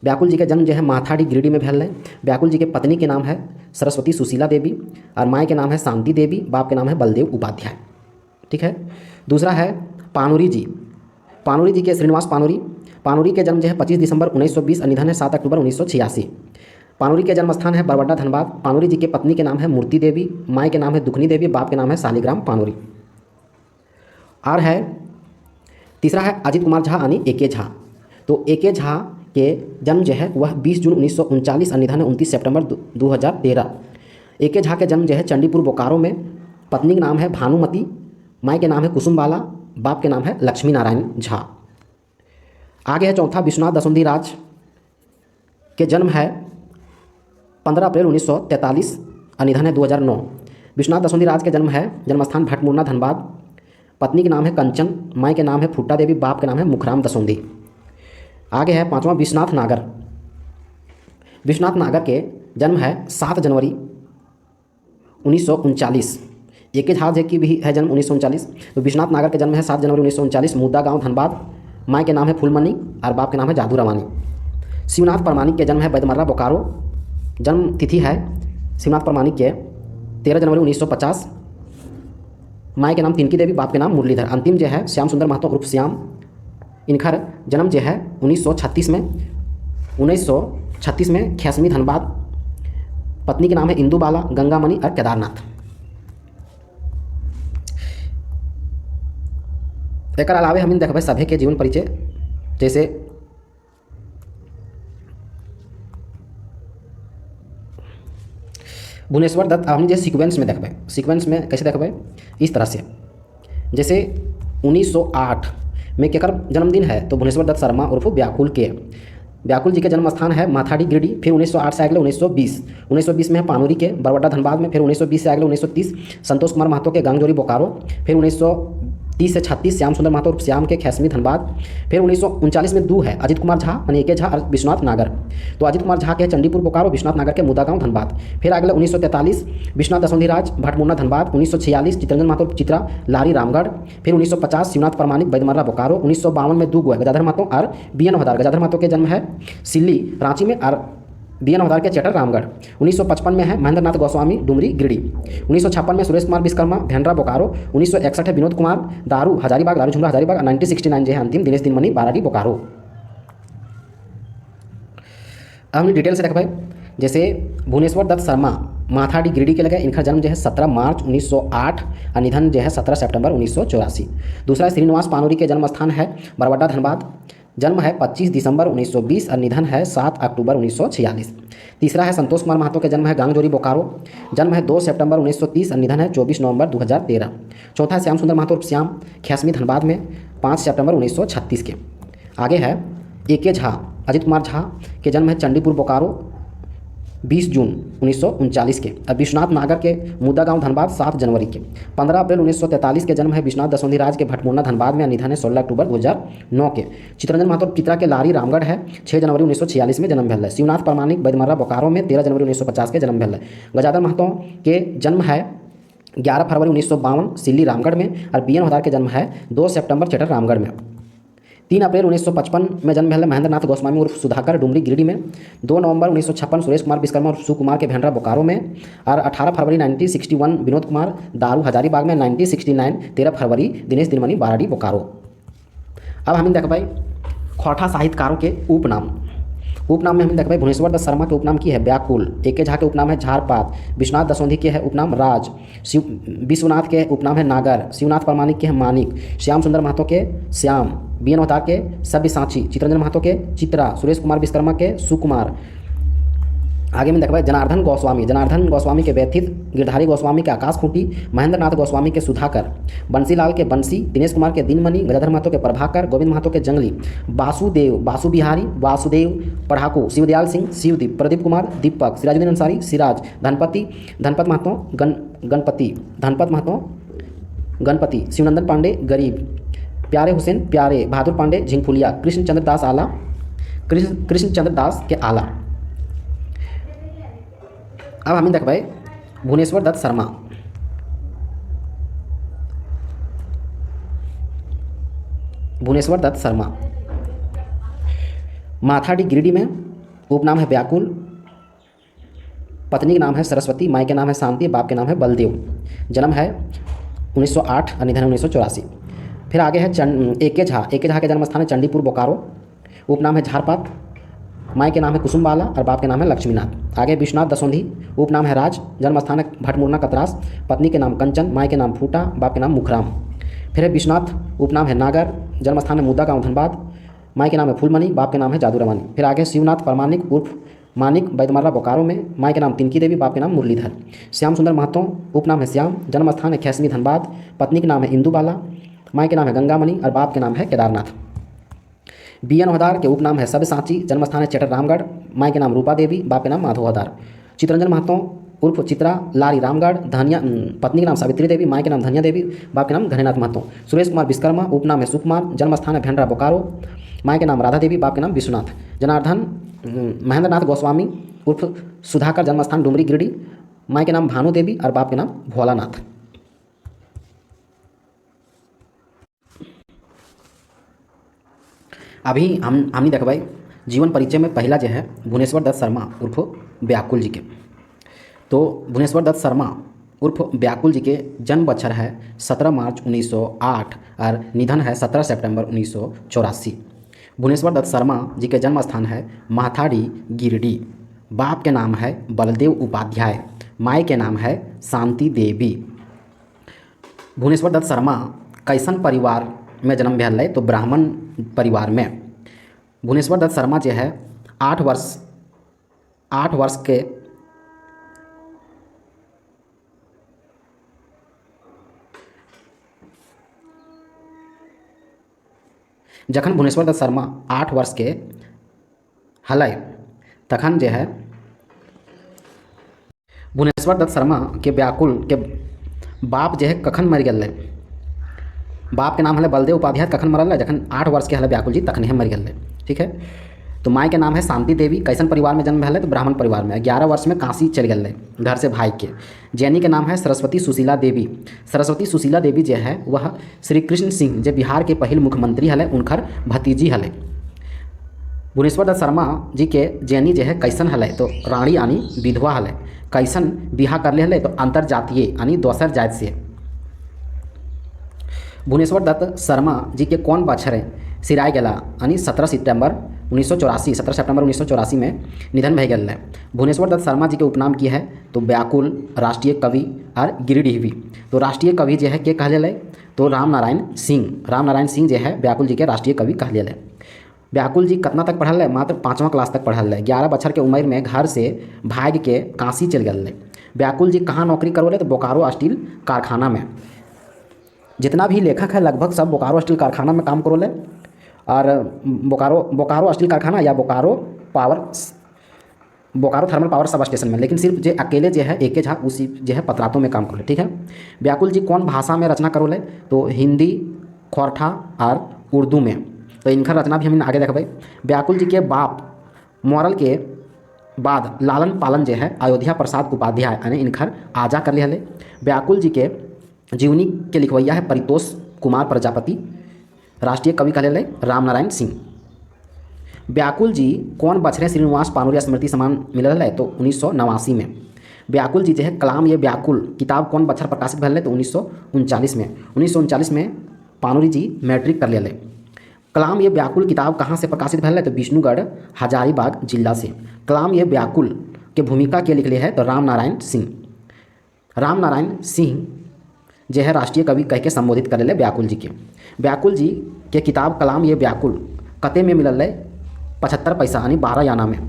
व्याकुल जी के जन्म जो है माथाडी गिरिडीह में भेल है। व्याकुल जी के पत्नी के नाम है सरस्वती सुशीला देवी और माँ के नाम है शांति देवी, बाप के नाम है बलदेव उपाध्याय। ठीक है। दूसरा है पानुरी जी। पानुरी जी के श्रीनिवास पानुरी। पानुरी के जन्म जो है 25 दिसंबर 1920 और निधन है 7 अक्टूबर 1986। पानुरी के जन्म स्थान है बरबड्डा धनबाद। पानुरी जी के पत्नी के नाम है मूर्ति देवी, माँ के नाम है दुखनी देवी, बाप के नाम है शालिग्राम पानुरी। और है तीसरा है अजित कुमार झा यानी ए.के. झा। तो ए.के. झा के जन्म जो है वह 20 जून 1939 और निधन है 29 सितंबर 2013। ए.के. झा के जन्म जो है चंडीपुर बोकारो में। पत्नी का नाम है भानुमती, माँ के नाम है कुसुम बाला, बाप के नाम है लक्ष्मी नारायण झा। आगे है चौथा विश्वनाथ दसुंधी राज के जन्म है 15 अप्रैल 1943 और निधन है 2009। विश्वनाथ दसुंधी राज के जन्म है जन्मस्थान भटमुरना धनबाद। पत्नी के नाम है कंचन, माँ के नाम है फुट्टा देवी, बाप के नाम है मुखराम दसुंधी। आगे है पांचवा विश्वनाथ नागर। विश्वनाथ नागर के जन्म है 7 जनवरी 1939। ए.के. झा की भी है जन्म 1939। तो विश्वनाथ नागर के जन्म है 7 जनवरी 1939, मुद्दा गांव धनबाद। माँ के नाम है फूलमणि और बाप के नाम है जादू रवानी। शिवनाथ प्रमाणिक के जन्म है बैदमर्रा बोकारो। जन्म तिथि है शिवनाथ प्रमाणिक के 13 जनवरी 1950। माँ के नाम तिनकी देवी, बाप के नाम मुरलीधर। अंतिम जो है श्याम सुंदर महतो उर्फ श्याम। इनकर जन्म जो है 1936 में खैसमी धनबाद। पत्नी के नाम है इंदू बाला, गंगामणि और केदारनाथ। एक अलावे हम देखबे सभी के जीवन परिचय, जैसे भुवनेश्वर दत्त। हम जैसे सीक्वेंस में देखबे, सीक्वेंस में कैसे देखबे इस तरह से, जैसे 1908 में केकर जन्मदिन है तो भुवनेश्वर दत्त शर्मा उर्फ व्याकुल के। व्याकुल जी के जन्म स्थान है माथाडी गिरिडीह। फिर 1908 से अगले 1920 में है पानुरी के बरबड्डा धनबाद में। फिर 1920 से अगले 1930 संतोष कुमार महतो के गांगजोरी बोकारो। फिर 1930 से 36 श्याम सुंदर महतो श्याम के खैसमी धनबाद। फिर 1939 में 2 है अजित कुमार झा यानी ए.के. झा और विश्वनाथ नागर। तो अजित कुमार झा के चंडीपुर बोकारो, विश्वनाथ नागर के मुद्दा गांव धनबाद। फिर अगले 1943 विश्वनाथ दसुंधी राज भटमुरना धनबाद। 1946 चित्रंजन महतो चित्रा लारी रामगढ़। फिर 1950 शिवनाथ प्रमाणिक बैदमर्रा बोकारो। 1952 में 2 गो है गजाधर महतो और बी.एन. पोहदार। गजाधर महतो के जन्म है सिल्ली रांची में और बी.एन. पोहदार के चेटर रामगढ़। 1955 में है महेंद्र नाथ गोस्वामी डुमरी गिरिडीह। 1956 में सुरेश कुमार विश्वकर्मा धेनरा बोकारो। 1961 है विनोद कुमार दारू हजारीबाग, दारू झुमरा हजारीबाग। 1969 जो है अंतिम दिनेश दिनमणि बाराडी बोकारो। अब हम डिटेल से देखबे, जैसे भुवनेश्वर दत्त शर्मा माथाडी गिरिडीह के लगे। इनका जन्म जो है 17 मार्च 1908 और निधन जो है 17 सितंबर 1984। दूसरा श्रीनिवास पानुरी के जन्म स्थान है बरबड्डा धनबाद। जन्म है 25 दिसंबर 1920 और निधन है 7 अक्टूबर 1946। तीसरा है संतोष कुमार महतो के जन्म है गांगजोरी बोकारो। जन्म है 2 सितंबर 1930 और निधन है 24 नवंबर 2013। चौथा है श्याम सुंदर महतो श्याम खैसमी धनबाद में 5 सितंबर 1936 के। आगे है ए.के. झा अजित कुमार झा के जन्म है चंडीपुर बोकारो 20 जून 1939 के। अब विश्वनाथ नागर के मुद्दा गांव धनबाद 7 जनवरी के। 15 अप्रैल 1943 के जन्म है विश्वनाथ दसुंधी राज के भटमुरना धनबाद में। निधन है 16 अक्टूबर 2009 के। चित्रंजन महतो चित्रा के लारी रामगढ़ है 6 जनवरी 1946 में जन्म भेल है। शिवनाथ प्रमाणिक बैदमर्रा बोकारो में 13 जनवरी 1950 के जन्म भेल है। गजाधर महतो के जन्म है 11 फरवरी 1952 सिल्ली रामगढ़ में और बी.एन. पोहदार के जन्म है 2 सितंबर चेटर रामगढ़ में। 3 अप्रैल 1955 में जन्म है महेंद्र नाथ गोस्वामी उर्फ सुधाकर डुमरी गिरिडीह में। 2 नवंबर 1956 सुरेश कुमार विश्वकर्मा उर्फ सुकुमार के भेंडरा बोकारो में। और 18 फरवरी 1961 विनोद कुमार दारू हजारीबाग में। 1969 13 फरवरी दिनेश दिनमणि बाराडी बोकारो। अब हम देख भाई खौठा साहित्यकारों के उपनाम। उपनाम में हम देख भाई भुवनेश्वर दत्त शर्मा के उपनाम की है व्याकुल। ए.के. झा के उपनाम है झारपात। विश्वनाथ दसौंधी के है उपनाम राज। विश्वनाथ के उपनाम है नागर। शिवनाथ परमाणिक के है मानिक। श्याम सुंदर महतो के श्याम। बी.एन. अवतार के सव्यसाची। चित्रंजन महतो के चित्रा। सुरेश कुमार विश्वकर्मा के सुकुमार। आगे में देखा जनार्दन गोस्वामी। जनार्दन गोस्वामी के व्यथित। गिरधारी गोस्वामी के आकाश खूंटी। महेंद्र नाथ गोस्वामी के सुधाकर। बंसीलाल के बंसी। दिनेश कुमार के दिनमणि। गजाधर महतो के प्रभाकर। गोविंद महतो के जंगली। वासुदेव बासु बिहारी। वासुदेव पढ़ाकू। शिवदयाल सिंह शिवदीप। प्रदीप कुमार दीपक। सिराजुद्दीन अंसारी सिराज। धनपति धनपत महतो गणपति। धनपत महतो गणपति। शिवनंदन पांडे गरीब। प्यारे हुसैन प्यारे। बहादुर पांडे झिंगफुलिया। कृष्णचंद्र दास आला। कृष्णचंद्र दास के आला। अब हम देख भाई भुवनेश्वर दत्त शर्मा। भुवनेश्वर दत्त शर्मा माथाडी गिरिडीह में। उपनाम है व्याकुल। पत्नी का नाम है सरस्वती। माई के नाम है शांति। बाप के नाम है बलदेव। जन्म है 1908 और निधन 1984। फिर आगे है ए.के. झा। ए.के. झा के जन्म स्थान है चंडीपुर बोकारो। उपनाम है झारपात। माई के नाम है कुसुम बाला और बाप के नाम है लक्ष्मीनाथ। आगे विश्वनाथ दसौंधी। उपनाम है राज। जन्म स्थान है भटमुरना कतरास। पत्नी के नाम कंचन। माई के नाम फूटा। बाप के नाम मुखराम। फिर है विश्वनाथ। उपनाम है नागर। जन्म स्थान है मुद्दा गाँव धनबाद। माई के नाम है फूलमणि। बाप के नाम है जादू रवानी। फिर आगे शिवनाथ परमाणिक उर्फ मानिक बैदमर्रा बोकारो में। माई के नाम तिनकी देवी। बाप के नाम मुरलीधर। श्याम सुंदर महतो। उपनाम है श्याम। जन्म स्थान है खैसमी धनबाद। पत्नी के नाम है इंदु बाला। माई के नाम है गंगामणि और बाप के नाम है केदारनाथ। बी.एन. हवदार के उपनाम है सब्यसाची। जन्म स्थान है चटर रामगढ़। माई के नाम रूपा देवी। बाप के नाम माधव हवदार। चित्रंजन महतो उर्फ चित्रा लारी रामगढ़। धनिया पत्नी के नाम सावित्री देवी। माई के नाम धनिया देवी। बाप के नाम घनेनाथ महतो। सुरेश कुमार विश्वकर्मा। उपनाम है सुकुमार। जन्म स्थान है भेंडरा बोकारो। माई के नाम राधा देवी। बाप के नाम विश्वनाथ। जनार्दन महेंद्र नाथ गोस्वामी उर्फ सुधाकर। जन्म स्थान डुमरी गिरिडीह। माई के नाम भानु देवी और बाप के नाम भोलानाथ। अभी हमने देखा भाई जीवन परिचय में पहला जो है भुवनेश्वर दत्त शर्मा उर्फ व्याकुल जी के। तो भुवनेश्वर दत्त शर्मा उर्फ व्याकुल जी के जन्म बछर है 17 मार्च 1908 और निधन है 17 सितंबर 1984। भुवनेश्वर दत्त शर्मा जी के जन्म स्थान है माथाडी गिरिडीह। बाप के नाम है बलदेव उपाध्याय। माई के नाम है शांति देवी। भुवनेश्वर दत्त शर्मा कैसन परिवार में जन्म भेल है तो ब्राह्मण परिवार में। भुवनेश्वर दत्त शर्मा जो है 8 वर्ष के जखन भुवनेश्वर दत्त शर्मा 8 वर्ष के हलै तखन जो है भुवनेश्वर दत्त शर्मा के व्याकुल के बाप जो है कखन मर गए। बाप के नाम है बलदेव उपाध्याय। कखन मरल है जखन 8 वर्ष के हल व्याकुल जी तखन मर गए। ठीक है। तो माई के नाम है शांति देवी। कैसन परिवार में जन्म है तो ब्राह्मण परिवार में। 11 वर्ष में काशी चल गए घर से भाई के। जैनी के नाम है सरस्वती सुशीला देवी। सरस्वती सुशीला देवी जो है वह श्री कृष्ण सिंह जो बिहार के पहल मुख्यमंत्री हले उनकर भतीजी हले। भुवनेश्वर दत्त शर्मा जी के जैनी जो है कैसन हले तो रानी यानी विधवा हले। कैसन बिहा कर ले हले तो अंतरजातीय यानी दोसर जात से। भुवनेश्वर दत्त शर्मा जी के कौन बछर सिराय गला यानी 17 सितंबर 1984 में निधन भय गए। भुवनेश्वर दत्त शर्मा जी के उपनाम की है तो व्याकुल, राष्ट्रीय कवि और गिरिडीहवी। तो राष्ट्रीय कवि जो है के कहले तो राम नारायण सिंह जो है व्याकुल जी के राष्ट्रीय कवि कहले। व्याकुल जी कितना तक पढ़ल है मात्र 5वां क्लास तक पढ़ल है। 11 बछर के उम्र में घर से भाग के काशी चल गए। व्याकुल जी कहाँ नौकरी करोले तो बोकारो स्टील कारखाना में। जितना भी लेखक है लगभग सब बोकारो स्टील कारखाना में काम करोले। और बोकारो स्टील कारखाना या Bokaro thermal power sub station में। लेकिन सिर्फ जो अकेले जो है ए.के. झा उसी जो है पतरातों में काम करोले। ठीक है। व्याकुल जी कौन भाषा में रचना करोले तो हिंदी, खोरठा और उर्दू में। तो इनका रचना भी हम आगे देखबे। व्याकुल जी के बाप मरल के बाद लालन पालन जो है अयोध्या प्रसाद उपाध्याय यानी इनकर आजा कर ले। व्याकुल जी के जीवनी के लिखवैया है परितोष कुमार प्रजापति। राष्ट्रीय कवि कहले राम नारायण सिंह। व्याकुल जी कौन बछरे श्रीनिवास पानुरी स्मृति सम्मान मिलल है? तो 1989 में। व्याकुल जी जो है कलाम ये व्याकुल किताब कौन बछर प्रकाशित भल है? तो 1939 में। 1939 में पानुरी जी मैट्रिक कर ले। कलाम ये व्याकुल किताब कहाँ से प्रकाशित भल है? तो विष्णुगढ़ हजारीबाग जिला से। कलाम ये व्याकुल के भूमिका के लिखले है? तो राम नारायण सिंह। राम नारायण सिंह जो है राष्ट्रीय कवि कह के संबोधित कर ले व्याकुल जी के। व्याकुल जी के किताब कलाम ये व्याकुल कते में मिलल है? 75 पैसा यानी 12 आना में।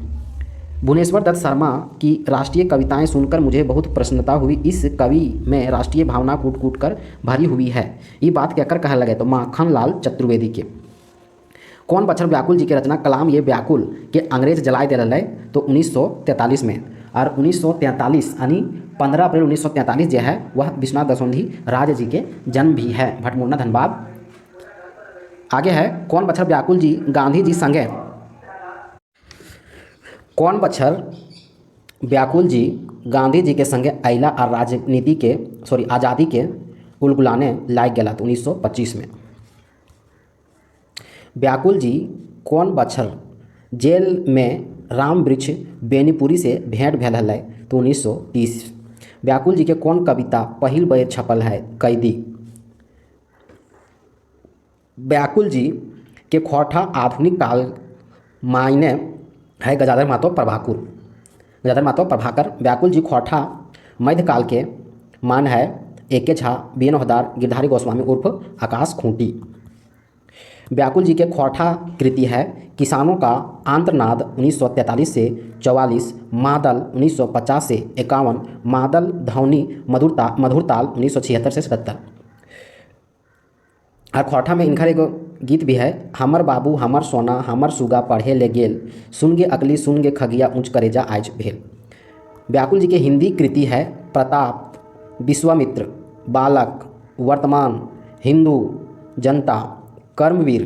भुवनेश्वर दत्त शर्मा की राष्ट्रीय कविताएं सुनकर मुझे बहुत प्रसन्नता हुई। इस कवि में राष्ट्रीय भावना कूट कूट कर भरी हुई है। ये बात कहकर कह लगे? तो माखन लाल चतुर्वेदी के। कौन बछर व्याकुल जी की रचना कलाम ये व्याकुल के अंग्रेज जलाए दे रहे? तो 1943 में। और 1943 यानी 15 अप्रैल 1943 जो है वह विश्वनाथ दसोंधी राज जी के जन्म भी है। भटमुरना धनबाद। आगे है कौन बछर व्याकुल जी गांधी जी संगे कौन बछर व्याकुल जी गांधी जी के संगे अइला और राजनीति के आज़ादी के उलगुलाने लायक गया? तो 1925 में। व्याकुल जी कौन बछर जेल में राम वृक्ष बेनीपुरी से भेंट भेल है? तो 1930। व्याकुल जी के कौन कविता पहिल बेर छपल है? कैदी। व्याकुल जी के खोठा आधुनिक काल मायने है गजाधर महतो प्रभाकर। व्याकुल जी खोठा मध्यकाल के मान है एके झा, बी एन हदार, गिरधारी गोस्वामी उर्फ आकाश खूंटी। व्याकुल जी के खोठा कृति है किसानों का आंत्रनाद 1943 से 44, मादल 1950 से 51, मादल धौनी मधुरताल 1976 से 77। और खोठा में इनका एक गीत भी है, हमर बाबू हमर सोना हमर सुगा पढ़े ले गेल, सुन गे अकली सुन गे खगिया ऊँच करेजा आज भेल। व्याकुल जी के हिंदी कृति है प्रताप, विश्वामित्र, बालक, वर्तमान, हिंदू, जनता, कर्मवीर,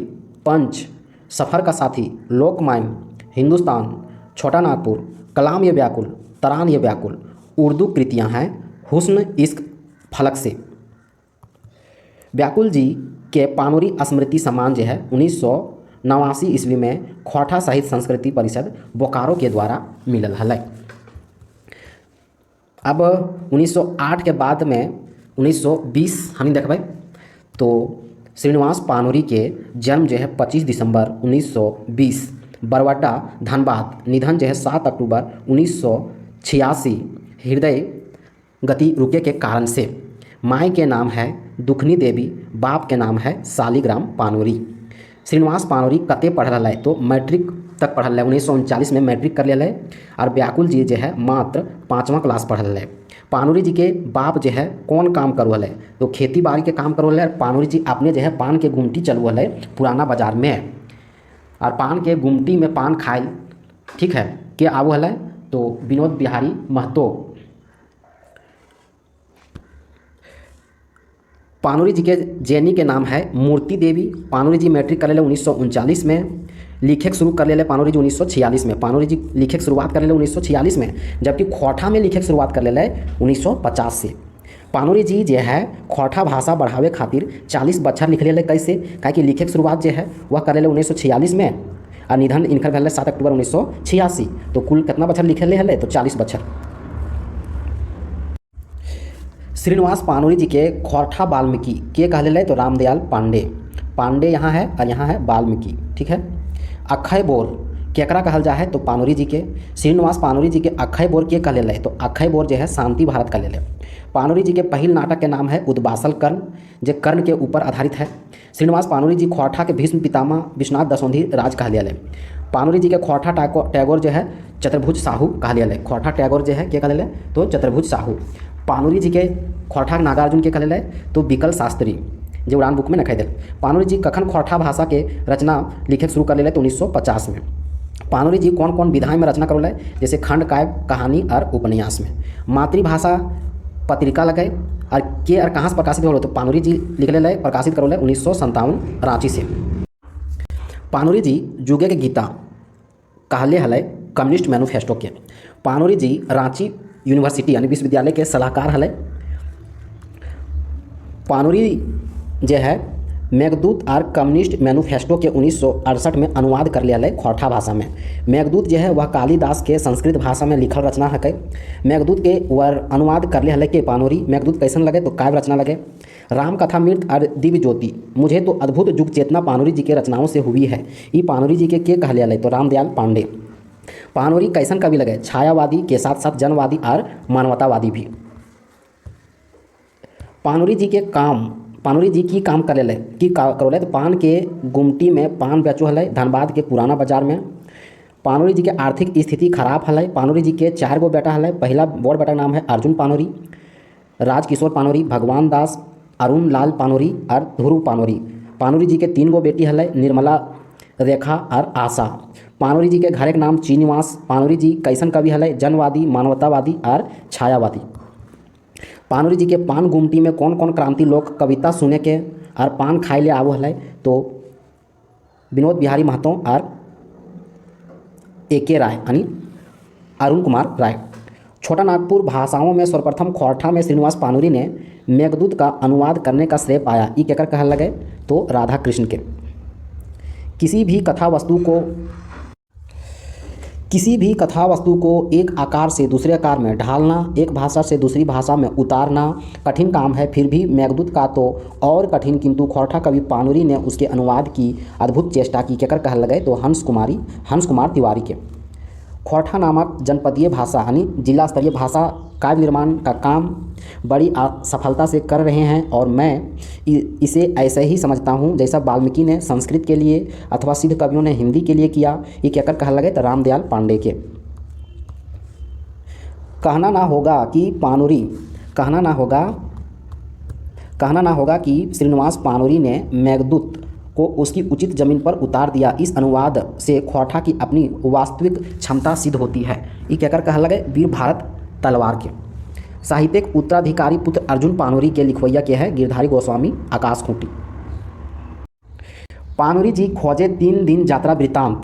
पंच, सफ़र का साथी, लोकमान्य, हिंदुस्तान, छोटा नागपुर, कलाम ये व्याकुल, तरान ये व्याकुल। उर्दू कृतियाँ हैं हुस्न इश्क फलक से। व्याकुल जी के पानुरी स्मृति सम्मान जो है 1989 ईस्वी में खोठा साहित्य संस्कृति परिषद बोकारो के द्वारा मिलल है। अब 1908 के बाद में 1920 हम देखबै तो श्रीनिवास पानुरी के जन्म जो है 25 दिसंबर 1920 बरवाडा धनबाद। निधन जो है 7 अक्टूबर 1986 हृदय गति रुके के कारण से। माई के नाम है दुखनी देवी, बाप के नाम है शालिग्राम पानुरी। श्रीनिवास पानुरी कते पढ़ रहा है? तो मैट्रिक तक पढ़ल है। 1939 में मैट्रिक कर लिया है। और व्याकुल जी जो है मात्र 5वां क्लास पढ़ रहा है। पानुरी जी के बाप जो है कौन काम करो है? तो खेती बाड़ी के काम करो है। पानुरी जी अपने जो है पान के गुमटी चलू है पुराना बाजार में। और पान के गुमटी में पान खाए ठीक है के आवो है? तो विनोद बिहारी महतो। पानुरी जी के जेनी के नाम है मूर्ति देवी। पानुरी जी मैट्रिक कर ले 1939 में। लिखे शुरू कर ले पानुरी जी 1946 में। पानुरी जी लिखे शुरुआत कर ले 1946 में, जबकि खोठा में लिखे शुरुआत कर ले 1950 से। पानुरी जी जो है खोठा भाषा बढ़ावे खातिर 40 बच्छर लिख ले। कैसे? क्या कि लिखे शुरुआत जो है वह कर ले 1946 में और निधन इनकर भले 7 अक्टूबर 1986। तो कुल कितना बच्छर लिखे ले? तो 40 बच्छर। श्रीनिवास पानुरी जी के खोठा वाल्मीकि के कहले? तो रामदयाल पांडे। पांडे यहाँ है और यहाँ है वाल्मीकि। ठीक है। अक्षय बोर केकरा कहल जा है? तो पानुरी जी के। श्रीनिवास पानुरी जी के अक्षय बोर के कहले? तो अक्षय बोर जो है शांति भारत कहले। पानुरी जी के पहल नाटक के नाम है उद्वासल कर्ण, जो कर्ण के ऊपर आधारित है। श्रीनिवास पानुरी जी खोठा के भीष्म पितामह विश्वनाथ दसोंधी राज कहले। पानुरी जी के खोठा टैगोर जो है चतुर्भुज साहू कहले। खोठा टैगोर जो है के कहले? तो चतुर्भुज साहू। पानुरी जी के खोठा नागार्जुन के कहले? तो बिकल शास्त्री, जो उड़ान बुक में न दिल। पानुरी जी कखन खोठा भाषा के रचना लिखे शुरू कर ले? तो 1950 में। पानुरी जी कौन कौन विधाएं में रचना करोले? जैसे खंड काव्य, कहानी और उपन्यास में। मातृभाषा पत्रिका लगे और कहाँ से प्रकाशित हो? तो पानुरी जी लिख ले प्रकाशित करोले 1957 रांची से। पानुरी जी जुगे के गीता कहले हले कम्युनिस्ट मैनिफेस्टो के। पानुरी जी रांची यूनिवर्सिटी यानी विश्वविद्यालय के सलाहकार हले। पानुरी जो है मेघदूत और कम्युनिस्ट मैनिफेस्टो के 1968 में अनुवाद कर लिया है खोरठा भाषा में। मेघदूत जो है वह कालिदास के संस्कृत भाषा में लिखल रचना है। मेघदूत के वर अनुवाद कर लिया है के पानोरी। मेघदूत कैसन लगे तो काव्य रचना लगे। राम कथामृत और दिव्य ज्योति मुझे तो अद्भुत युग चेतना पानोरी जी के रचनाओं से हुई है। ये पानोरी जी के कह लिया तो रामदयाल पांडे। पानोरी कैसन कवि लगे, छायावादी के साथ साथ जनवादी और मानवतावादी भी। पानोरी जी के काम, पानोरी जी की काम करे तो पान के गुमटी में पान बेचो हल धनबाद के पुराना बाजार में। पानोरी जी के आर्थिक स्थिति खराब हल। पानोरी जी के 4 गो बेटा हल। पहला बड़ बेटा नाम है अर्जुन पानोरी, राजकिशोर पानोरी, भगवान दास, अरुण लाल पानोरी और ध्रुव पानोरी। पानोरी जी के 3 गो बेटी हल, निर्मला, रेखा और आशा। पानोरी जी के घर के नाम चीनिवास। पानोरी जी कैसन कवि हल, जनवादी, मानवतावादी और छायावादी। पानोरी जी के पान गुमटी में कौन कौन क्रांति लोक कविता सुने के और पान खाए ले आवो हल तो विनोद बिहारी महतो और AK राय यानी अरुण कुमार राय। छोटा नागपुर भाषाओं में सर्वप्रथम खोरठा में श्रीनिवास पानोरी ने मेघदूत का अनुवाद करने का श्रेय पाया। ये केकर कहल लगे तो राधा कृष्ण के। किसी भी कथा वस्तु को एक आकार से दूसरे आकार में ढालना, एक भाषा से दूसरी भाषा में उतारना कठिन काम है। फिर भी मेघदूत का तो और कठिन, किंतु खोरठा कवि पानोरी ने उसके अनुवाद की अद्भुत चेष्टा की। केकर कहल लगे तो हंस कुमार तिवारी के। खोरठा नामक जनपदीय भाषा यानी जिला स्तरीय भाषा काव्य निर्माण का काम बड़ी सफलता से कर रहे हैं और मैं इसे ऐसे ही समझता हूँ जैसा वाल्मीकि ने संस्कृत के लिए अथवा सिद्ध कवियों ने हिंदी के लिए किया। ये कहकर कहने लगे तो रामदयाल पांडे के। कहना ना होगा कि श्रीनिवास पानोरी ने मेघदूत को उसकी उचित जमीन पर उतार दिया। इस अनुवाद से खोरठा की अपनी वास्तविक क्षमता सिद्ध होती है। ये कहकर कहने लगे वीर भारत तलवार के। साहित्यिक उत्तराधिकारी पुत्र अर्जुन पानोरी के लिखवैया के है गिरधारी गोस्वामी आकाश खूंटी। पानोरी जी खोजे 3 दिन यात्रा वृत्तांत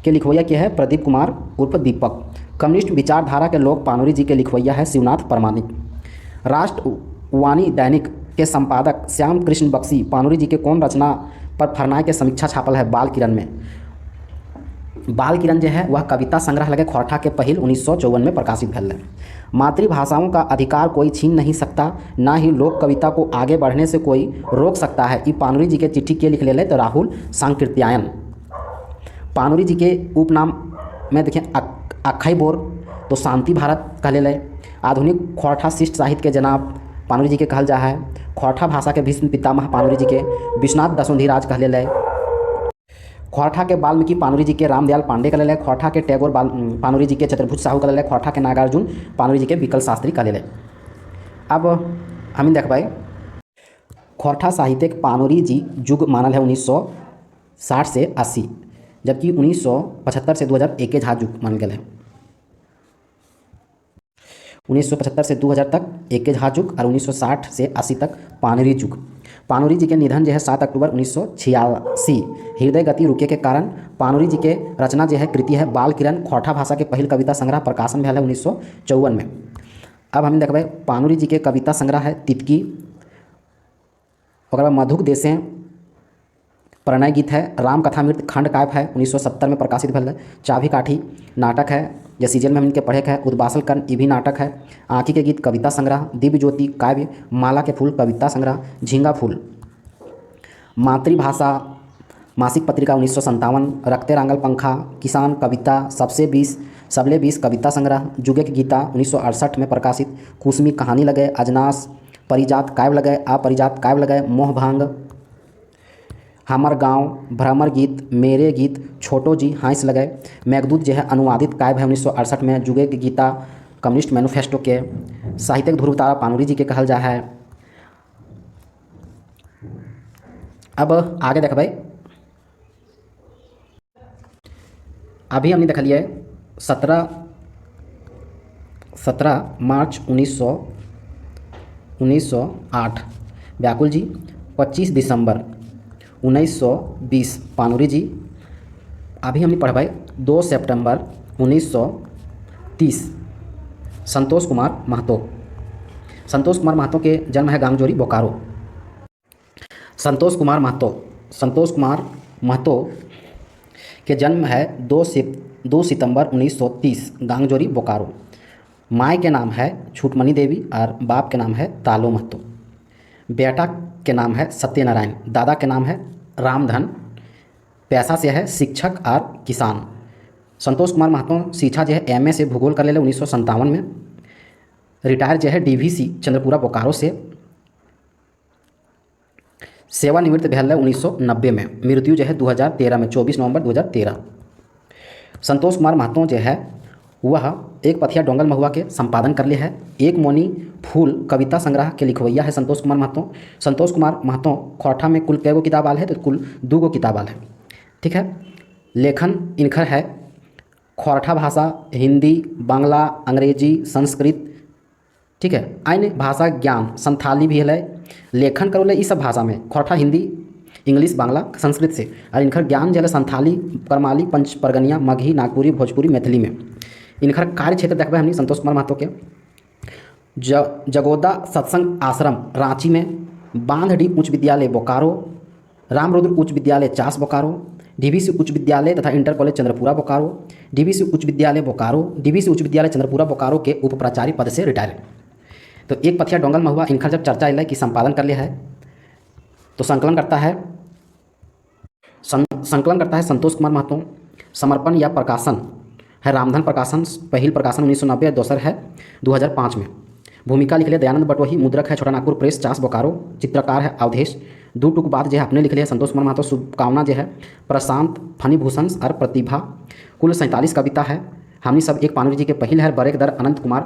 के लिखवैया के है प्रदीप कुमार उर्फ दीपक। कम्युनिस्ट विचारधारा के लोग पानोरी जी के लिखवैया है शिवनाथ प्रमाणिक। राष्ट्रवाणी दैनिक के संपादक श्याम कृष्ण बख्शी पानोरी जी के कौन रचना पर फरनाय के समीक्षा छापल है बाल किरण में। बाल किरण जो है वह कविता संग्रह लगे खोरठा के पहिल 1954 में प्रकाशित भल है। मातृभाषाओं का अधिकार कोई छीन नहीं सकता, ना ही लोक कविता को आगे बढ़ने से कोई रोक सकता है। ये पानोरी जी के चिट्ठी के लिख ले तो राहुल सांकृत्यायन। पानोरी जी के उपनाम में देखें अखई बोर तो शांति भारत कह ले। आधुनिक खोरठा शिष्ट साहित्य के जनाब पानोरी जी के कहल जा है। खोरठा भाषा के भीष्म पितामह पानोरी जी के विश्वनाथ दशोधिराज कह ले। खोरठा के वाल्मीकि पानोरी जी के रामदयाल पांडे कह ले। खोरठा के टैगोर पानोरी जी के चतुर्भुज साहू कह ले। खोरठा के नागार्जुन पानोरी जी के विकल शास्त्री कह ले। अब हम देखबे खोरठा साहित्य के पानोरी जी युग मानल है 1960 से 80, जबकि 1975 से 2001 के झाड़ युग मानल गया है। 1975 से 2000 तक एक के झाड़ युग और 1960 से 80 तक पानोरी युग। पानोरी जी के निधन जो है 7 अक्टूबर 1986 हृदय गति रुके के कारण। पानोरी जी के रचना जो है कृति है बाल किरण। खोरठा भाषा के पहल कविता संग्रह प्रकाशन भेल है 1954 में। अब हम देखबे पानोरी जी के कविता संग्रह है तितकी, मधुक देशे प्रणय गीत है। राम कथामृत खंड काव्य है 1970 में प्रकाशित भेल है। चाभी काठी नाटक है जो सीजन में इनके पढ़े है। उद्वासल कर्ण ये भी नाटक है। आँखी के गीत कविता संग्रह। दिव्य ज्योति काव्य। माला के फूल कविता संग्रह। झींगा फूल। मातृभाषा मासिक पत्रिका 1957। रखते रांगल पंखा किसान कविता। सबले 20 कविता संग्रह। जुगे की गीता 1968 में प्रकाशित। कुसमी कहानी लगे। अजनास परिजात काव्य लगे। अपरिजात काव्य लगे। मोह भांग। हमर गांव। भ्रमर गीत। मेरे गीत। छोटो जी हाइस लगे। मेघदूत जो है अनुवादित काव्य है 1968 में। जुगे की गीता कम्युनिस्ट मैनिफेस्टो के। साहित्यिक ध्रुव तारा पानोरी जी के कहल जा है। अब आगे देखबे अभी हमने देख लिए 17 मार्च 1908 व्याकुल जी। 25 दिसंबर 1920 पानोरी जी। अभी हमने पढ़ाई 2 सितंबर 1930 संतोष कुमार महतो। संतोष कुमार महतो के जन्म है गांगजोरी बोकारो। संतोष कुमार महतो के जन्म है 2 सितंबर 1930 गांगजोरी बोकारो। माँ के नाम है छूटमणि देवी और बाप के नाम है तालो महतो। बेटा के नाम है सत्यनारायण, दादा के नाम है रामधन। पैसा से है शिक्षक और किसान। संतोष कुमार महतो शिक्षा जो है एमए से भूगोल कर ले 1957 में। रिटायर जो है डीवीसी चंद्रपुरा बोकारो से। सेवानिवृत्त भेल 1990 में। मृत्यु जो है 2013 में, 24 नवंबर 2013। संतोष कुमार महतो जो है वह एक पथिया डोंगल महुआ के संपादन कर लिया है। एक मोनी फूल कविता संग्रह के लिखवैया है संतोष कुमार महतो। संतोष कुमार महतो खोरठा में कुल कैगो किताब आल है, तो कुल 2 किताब आल है। ठीक है। लेखन इनखर है खोरठा भाषा, हिंदी, बांग्ला, अंग्रेजी, संस्कृत। ठीक है। अन्य भाषा ज्ञान संथाली भी है। लेखन करो इस सब भाषा में, खोरठा हिंदी, इंग्लिश, बांग्ला, संस्कृत से। और इनखर ज्ञान जो है संथाली, करमाली, पंच परगनिया, मगही, नागपुरी, भोजपुरी, मैथिली में। इनखर कार्य क्षेत्र देखबे हमनी संतोष कुमार महतो के जगोदा सत्संग आश्रम रांची में, बांधडी उच्च विद्यालय बोकारो, रामरुद्र उच्च विद्यालय चास बोकारो, डीवीसी उच्च विद्यालय तथा inter college Chandrapura Bokaro, DVC उच्च विद्यालय बोकारो, डीवीसी उच्च विद्यालय चंद्रपुरा बोकारो के उप प्राचार्य पद से रिटायर। तो एक पथिया डोंगल महुआ इनका जब चर्चा इला कि संपादन कर लिया है, तो संकलन करता है संतोष कुमार महतो। समर्पण या प्रकाशन है रामधन प्रकाशन, पहल प्रकाशन 1990, दूसर है 2005 में। भूमिका लिख लिया दयानंद बटोही, मुद्रक है छोटा नागपुर प्रेस चास बोकारो, चित्रकार है अवधेश। 2 टुक बात जो है अपने लिख लिया संतोष कुमार महतो। शुभकामना जो है प्रशांत, फणिभूषण और प्रतिभा। कुल 47 कविता है। हमनी सब एक पानुरी जी के पहल है, बरेक दर अनंत लाल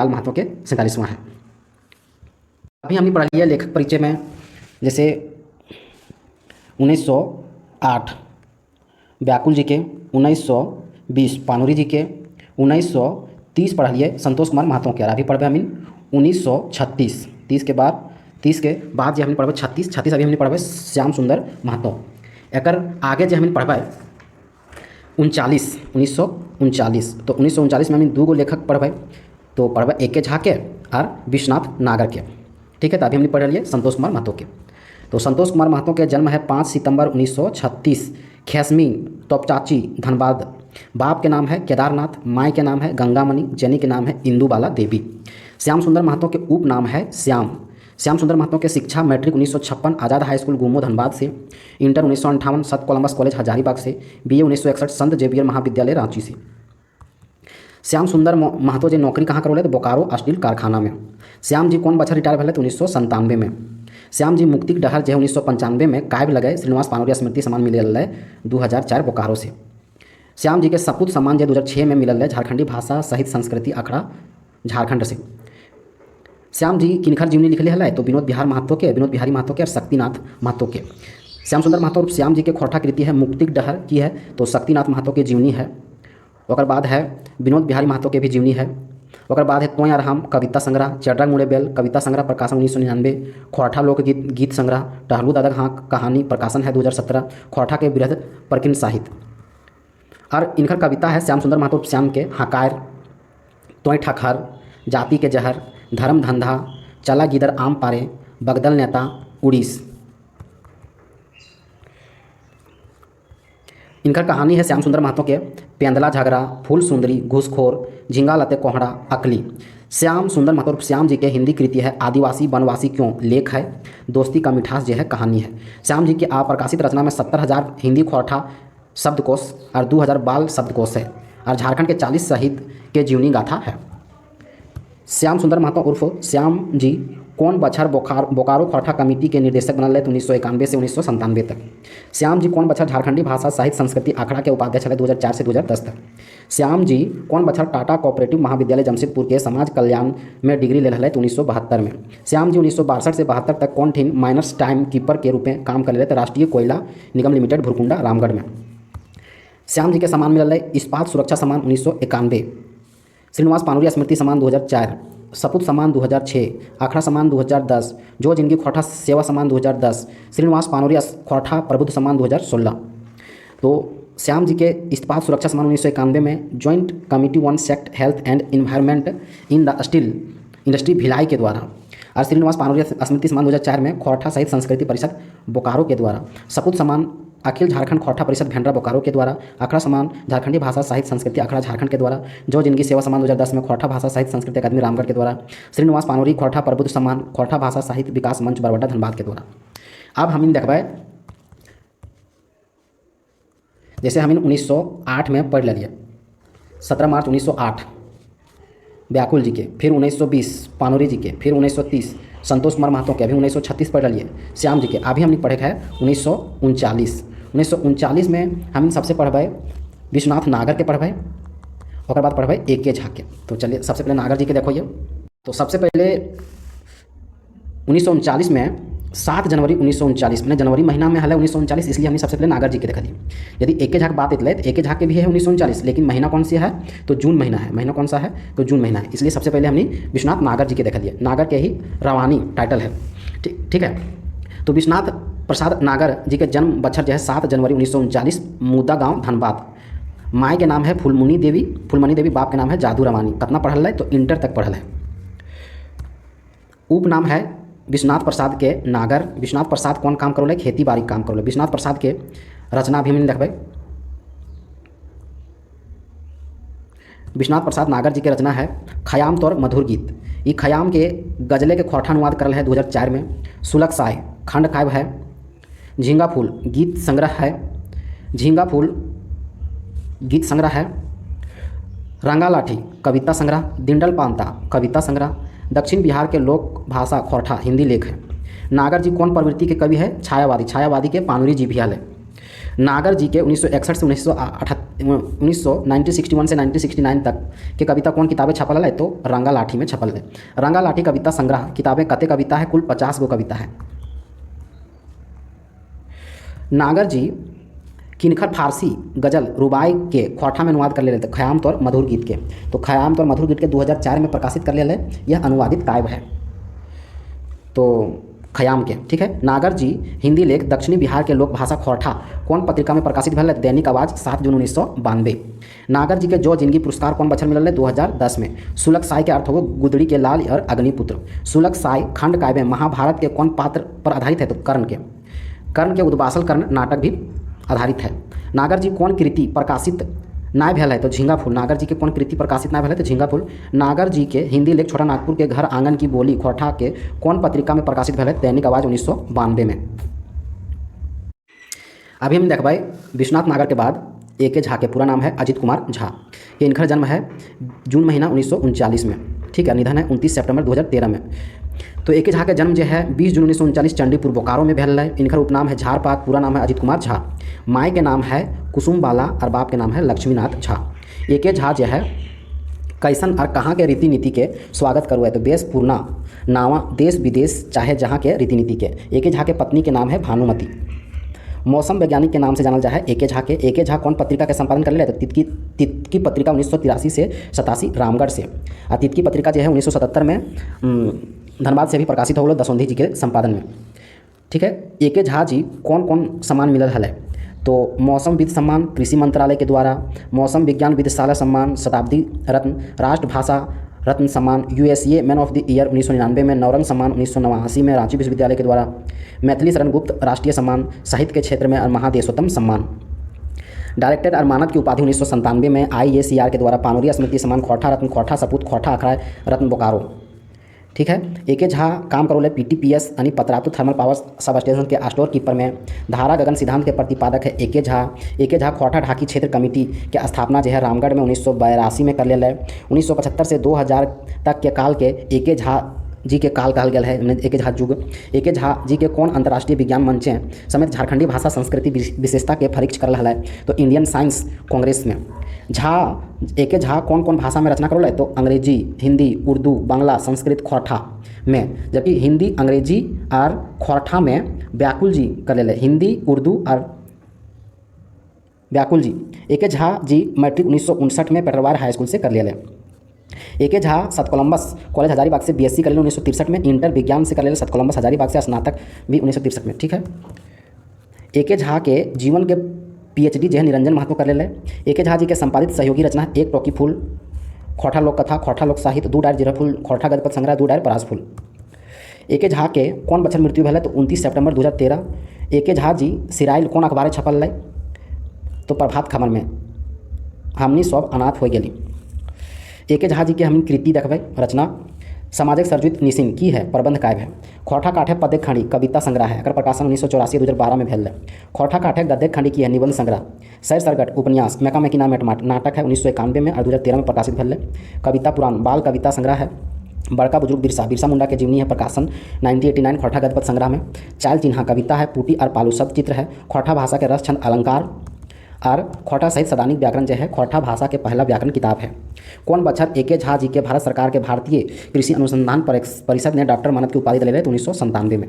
महतो के 47वां है। अभी हमने पढ़ा लिया लेखक परिचय में, जैसे 1908 व्याकुल जी के, 1920 पानुरी जी के, 1930 पढ़ लिए संतोष कुमार महतो के। अभी पढ़बे हम 1936, 30 के बाद जो हमने पढ़बे 36 अभी हमने पढ़बे श्याम सुंदर महतो। एक आगे जो हमने पढ़बे 1939, तो 1939 में हम 2 लेखक पढ़बे, तो पढ़बे A.K. झा के और विश्वनाथ नागर के। ठीक है। तो अभी हमने पढ़ लिए संतोष कुमार महतो के। तो संतोष कुमार महतो के जन्म है 5 सितंबर 1936 खेसमी तोपचाची धनबाद। बाप के नाम है केदारनाथ, माँ के नाम है गंगामणि, जनी के नाम है इंदुबाला देवी। श्याम सुंदर महतो के उप नाम है श्याम सुंदर महतो के शिक्षा मैट्रिक 1956 आज़ाद हाई स्कूल गुमो धनबाद से, इंटर 1958 सत कोलंबस कॉलेज हजारीबाग से, BA 1961 संत जेवियर महाविद्यालय रांची से। श्याम सुंदर महतो जी नौकरी कहाँ करोले, तो बोकारो स्टील कारखाना में। श्याम जी कौन बछर रिटायर भले, तो 1997 में। श्याम जी मुक्तिक डहर जो है 1995 में कायब लगे श्रीनिवास पानोरिया स्मृति सम्मान मिलल है 2004 बोकारो से। श्याम जी के सपूत सम्मान जो 2006 में मिलल है झारखंडी भाषा साहित्य संस्कृति अखड़ा झारखंड से। श्याम जी किनखर जीवनी लिखले है, तो विनोद बिहारी महतो के और शक्तिनाथ महतो के। श्याम सुंदर महतो और श्याम जी के खोरठा कृति है मुक्तिक डहर की है, तो शक्तिनाथ महतो के जीवनी है। और बाद है विनोद बिहारी महतो के भी जीवनी है। और बाद है तोय अरहम कविता संग्रह, चड्रंग मुड़े बेल कविता संग्रह प्रकाशन 1999, खोरठा लोकगीत गीत संग्रह, टहलू दादा हाँ कहानी प्रकाशन है 2017, खोरठा के बृहद प्रकीर्ण साहित्य। और इनकर कविता है श्याम सुंदर महतो श्याम के हकार, तोय ठखर, जाति के जहर, धर्म धंधा, चला गिदर आम पारे, बगदल नेता, उड़ीस। इनका कहानी है श्याम सुंदर महतो के पेंदला झगड़ा, फूल सुंदरी, घूसखोर, झिंगा लते कोहड़ा, अकली। श्याम सुंदर महतो श्याम जी के हिंदी कृति है आदिवासी बनवासी क्यों, लेख है दोस्ती का मिठास जो है कहानी है। श्याम जी की अप्रकाशित रचना में 70,000 हिंदी खोरठा शब्दकोश और 2,000 बाल शब्दकोश है, और झारखंड के 40 शहीद के जीवनी गाथा है। श्याम सुंदर महतो उर्फ श्याम जी कौन बछर बोकारो खोरठा कमेटी के निर्देशक बनल है 1991 से 1997 तक। श्याम जी कौन बछर झारखंडी भाषा साहित्य संस्कृति आखड़ा के उपाध्यक्ष है 2004 से 2010 तक। श्याम जी कौन बछर टाटा कोऑपरेटिव महाविद्यालय जमशेदपुर के समाज कल्याण में डिग्री ले है 1972 में। श्याम जी 1962 से 72 तक कौन माइनर्स टाइम कीपर के रूप में काम कर रहे थे राष्ट्रीय कोयला निगम लिमिटेड भुरकुंडा रामगढ़ में। श्याम जी के सम्मान मिलल है इस्पात सुरक्षा सम्मान 1991, श्रीनिवास पानोरिया स्मृति सम्मान 2004, सपूत सम्मान 2006, आखड़ा सम्मान 2010, जो जिंदगी खोरठा सेवा सम्मान 2010, श्रीनिवास पानोरिया खोरठा प्रबुद्ध सम्मान 2016। तो श्याम जी के इस्पात सुरक्षा सम्मान 1991 में joint committee 1 sect health and environment in the steel industry Bhilai के द्वारा। और श्रीनिवास पानोरिया स्मृति सम्मान 2004 में खोरठा सहित संस्कृति परिषद बोकारो के द्वारा। सपूत सम्मान अखिल झारखंड खोरठा परिषद भेंडरा बोकारो के द्वारा। अखड़ा सम्मान झारखंडी भाषा साहित्य संस्कृति अखड़ा झारखंड के द्वारा। जो जिनकी सेवा सम्मान 2010 में खोरठा भाषा साहित्य संस्कृति अकादमी रामगढ़ के द्वारा। श्रीनिवास पानोरी खोरठा प्रबुद्ध सम्मान खोरठा भाषा साहित्य विकास मंच बरवाडा धनबाद के द्वारा। अब हम देखबे, जैसे हम 1908 में पढ़ लिए 17 मार्च 1908 व्याकुल जी के, फिर 1920 पानोरी जी के, फिर 1930 संतोष कुमार महतो के, अभी 1936 पढ़ लिए श्याम जी के। अभी हमने पढ़े है 1939 में हम सबसे पढ़बे विश्वनाथ नागर के पढ़बे, और बाद पढ़बे AK झा के। तो चलिए सबसे पहले नागर जी के देखो ये। तो सबसे पहले 1939 में 7 जनवरी 1939 में, जनवरी महीना में है 1939, इसलिए हमने सबसे पहले नागर जी के देखा दी। यदि AK झा की बात इतले तो AK झा के भी है 1939, लेकिन महीना कौन सी है तो जून महीना है। महीना कौन सा है तो जून महीना है, इसलिए सबसे पहले हमने विश्वनाथ नागर जी के देखा दिए। नागर के ही रवानी टाइटल है, ठीक है। तो विश्वनाथ प्रसाद नागर जी के जन्म बछर जो है 7 जनवरी 1939, मुद्दा गाँव धनबाद। माई के नाम है फुलमणि देवी, बाप के नाम है जादू रवानी। कितना पढ़ल है तो इंटर तक पढ़ल है। उपनाम है विश्वनाथ प्रसाद के नागर। विश्वनाथ प्रसाद कौन काम करोले, खेती बाड़ी काम करोले। विश्वनाथ प्रसाद के रचना भी हमने देखबे। विश्वनाथ प्रसाद नागर जी के रचना है खयाम तौर मधुर गीत। ये खयाम के गजले के खोरठा अनुवाद करल है 2004 में। सुलग साय खंड काव्य है। झींगा फूल गीत संग्रह है। झींगा फूल गीत संग्रह है। रंगा लाठी कविता संग्रह। दिंडल पांता कविता संग्रह। दक्षिण बिहार के लोक भाषा खोरठा हिंदी लेख है। नागर जी कौन प्रवृत्ति के कवि है, छायावादी के पानोरी जी भी है। नागर जी के 1961 से 1961 से 1969 तक के कविता कौन किताबें छपल है तो रंगा लाठी में छपल है। रंगा लाठी कविता संग्रह किताबें कते कविता है, कुल 50 गो कविता है। नागर जी किनखर फारसी गजल रुबाई के खोरठा में अनुवाद कर ले थे खयाम तौर मधुर गीत के। तो खयाम तौर मधुर गीत के 2004 में प्रकाशित कर ले। यह अनुवादित काव्य है तो खयाम के, ठीक है। नागर जी हिंदी लेख दक्षिणी बिहार के लोक भाषा खोरठा कौन पत्रिका में प्रकाशित भल, दैनिक आवाज 7 जून 1992। नागर जी के जो जिंदगी पुरस्कार कौन बछर मिलल है 2010 में। सुलग साय के अर्थ हो गुदड़ी के लाल और अग्निपुत्र। सुलग साय खंड काव्य महाभारत के कौन पात्र पर आधारित है तो कर्ण के उद्वासल कर्ण नाटक भी आधारित है। नागर जी कौन कृति प्रकाशित नाय भेल है तो झींगा फूल। नागर जी के कौन कृति प्रकाशित नाय भेल है तो झींगा फूल। नागर जी के हिंदी लेख छोटा नागपुर के घर आंगन की बोली खोरठा के कौन पत्रिका में प्रकाशित भेल है, दैनिक आवाज 1992 में। अभी हम देखबे विश्वनाथ नागर के बाद AK झा के पूरा नाम है अजित कुमार झा। ये इनका जन्म है जून महीना 1939 में, ठीक है। निधन है 29 सितंबर 2013 में। तो AK झा के जन्म जो है 20 जून 1939 चंडीपुर बोकारो में भेल है। इनका उपनाम है झारपात, पूरा नाम है अजित कुमार झा। माई के नाम है कुसुम बाला और बाप के नाम है लक्ष्मीनाथ झा। AK झा जो है कैसन और कहाँ के रीति नीति के स्वागत करो है तो बेस पूर्णा नावा देश विदेश चाहे जहाँ के रीति नीति के। AK झा के पत्नी के नाम है भानुमति। मौसम वैज्ञानिक के नाम से जानल जाए AK झा के। AK झा कौन पत्रिका के संपादन कर ले तो तितकी पत्रिका 1983 से 87 रामगढ़ से। और तितकी पत्रिका जो है 1977 में धनबाद से भी प्रकाशित हो गलो दसौंधी जी के संपादन में, ठीक है। AK झा जी कौन सम्मान मिलल है तो मौसमविद सम्मान कृषि मंत्रालय के द्वारा। मौसम विज्ञान विद्याशाला सम्मान, शताब्दी रत्न, राष्ट्रभाषा रत्न सम्मान, USA man of the year 1999 में, नौरंग सम्मान 1989 में रांची विश्वविद्यालय के द्वारा। मैथिली शरण गुप्त राष्ट्रीय सम्मान साहित्य के क्षेत्र में और महादेशोत्तम सम्मान। डायरेक्टर और मानद की उपाधि 1997 में IACR के द्वारा। पानोरी स्मृति सम्मान खोरठा रत्न, खोरठा सपूत, खोरठा अखड़ा रत्न बोकारो, ठीक है। AK झा काम करोले PTPS यानी Patratu thermal power sub station के स्टोर कीपर में। धारा गगन सिद्धांत के प्रतिपादक है AK झा। AK झा खोरठा ढाकी क्षेत्र कमेटी के स्थापना जो है रामगढ़ में 1982 में कर ले। 1975 से 2000 तक के काल के AK झा जी के काल कहल गया है, AK झा युग। AK झा जी के कौन अंतर्राष्ट्रीय विज्ञान मंचें समेत झारखंडी भाषा संस्कृति विशेषता के परीक्ष कर रहा है तो इंडियन साइंस कांग्रेस में। AK झा कौन भाषा में रचना करोल है तो अंग्रेजी, हिंदी, उर्दू, बांग्ला, संस्कृत खोरठा में। जबकि हिंदी, अंग्रेजी और खोरठा में व्याकुल जी कर ले। हिंदी, उर्दू और व्याकुल जी। AK झा जी मैट्रिक 1959 में पेटरवार हाई स्कूल से कर ले। AK झा सतकोलम्बस कॉलेज हजारीबाग से BSc कर ले 1963 में। इंटर विज्ञान से कर ले सतकोलम्बस हजारीबाग से, स्नातक भी 1963 में, ठीक है। AK झा के जीवन के PhD जो है निरंजन महतो कर ले। AK झा जी के संपादित सहयोगी रचना एक टोकी फूल खोरठा लोक कथा, खोरठा लोक साहित्य, 2 डायर जीराफुल, खोरठा गद्य पद संग्रह, 2 डायर परासफुल। एके झा के कौन बच्चर मृत्यु भेल तो 29 सितंबर 2013। एके झा जी सिराइल कौन अखबार छपल है तो प्रभात खबर में। हमनी सब अनाथ हो गेली। एके झा जी के हम कृति देखबै। रचना सामाजिक सर्जित निसिन की है, प्रबंध काव्य है। खोरठा काठे पद्य खंडी कविता संग्रह है, अगर प्रकाशन 1984-2012 में भेल है। खोरठा काठे गद्य खंडी की है, निबंध संग्रह। सैर सरगट उपन्यास, मेका मेकिना मेटमाट नाटक है, 1991 में और 2013 में प्रकाशित भेल है। कविता पुराण बाल कविता संग्रह है। बड़का बुजुर्ग बिरसा मुंडा के जीवनी है, प्रकाशन 1989 खोरठा गद्य पद संग्रह में। चाल चिन्हा कविता है। पुटी और पालू शब्द चित्र है। खोरठा भाषा के रस छंद अलंकार और खोरठा सहित सदानिक व्याकरण जो है खोरठा भाषा के पहला व्याकरण किताब है। कौन बच्चर एके झा जी के भारत सरकार के भारतीय कृषि अनुसंधान परिषद ने डॉक्टर मानद की उपाधि दिले तो 1997 में।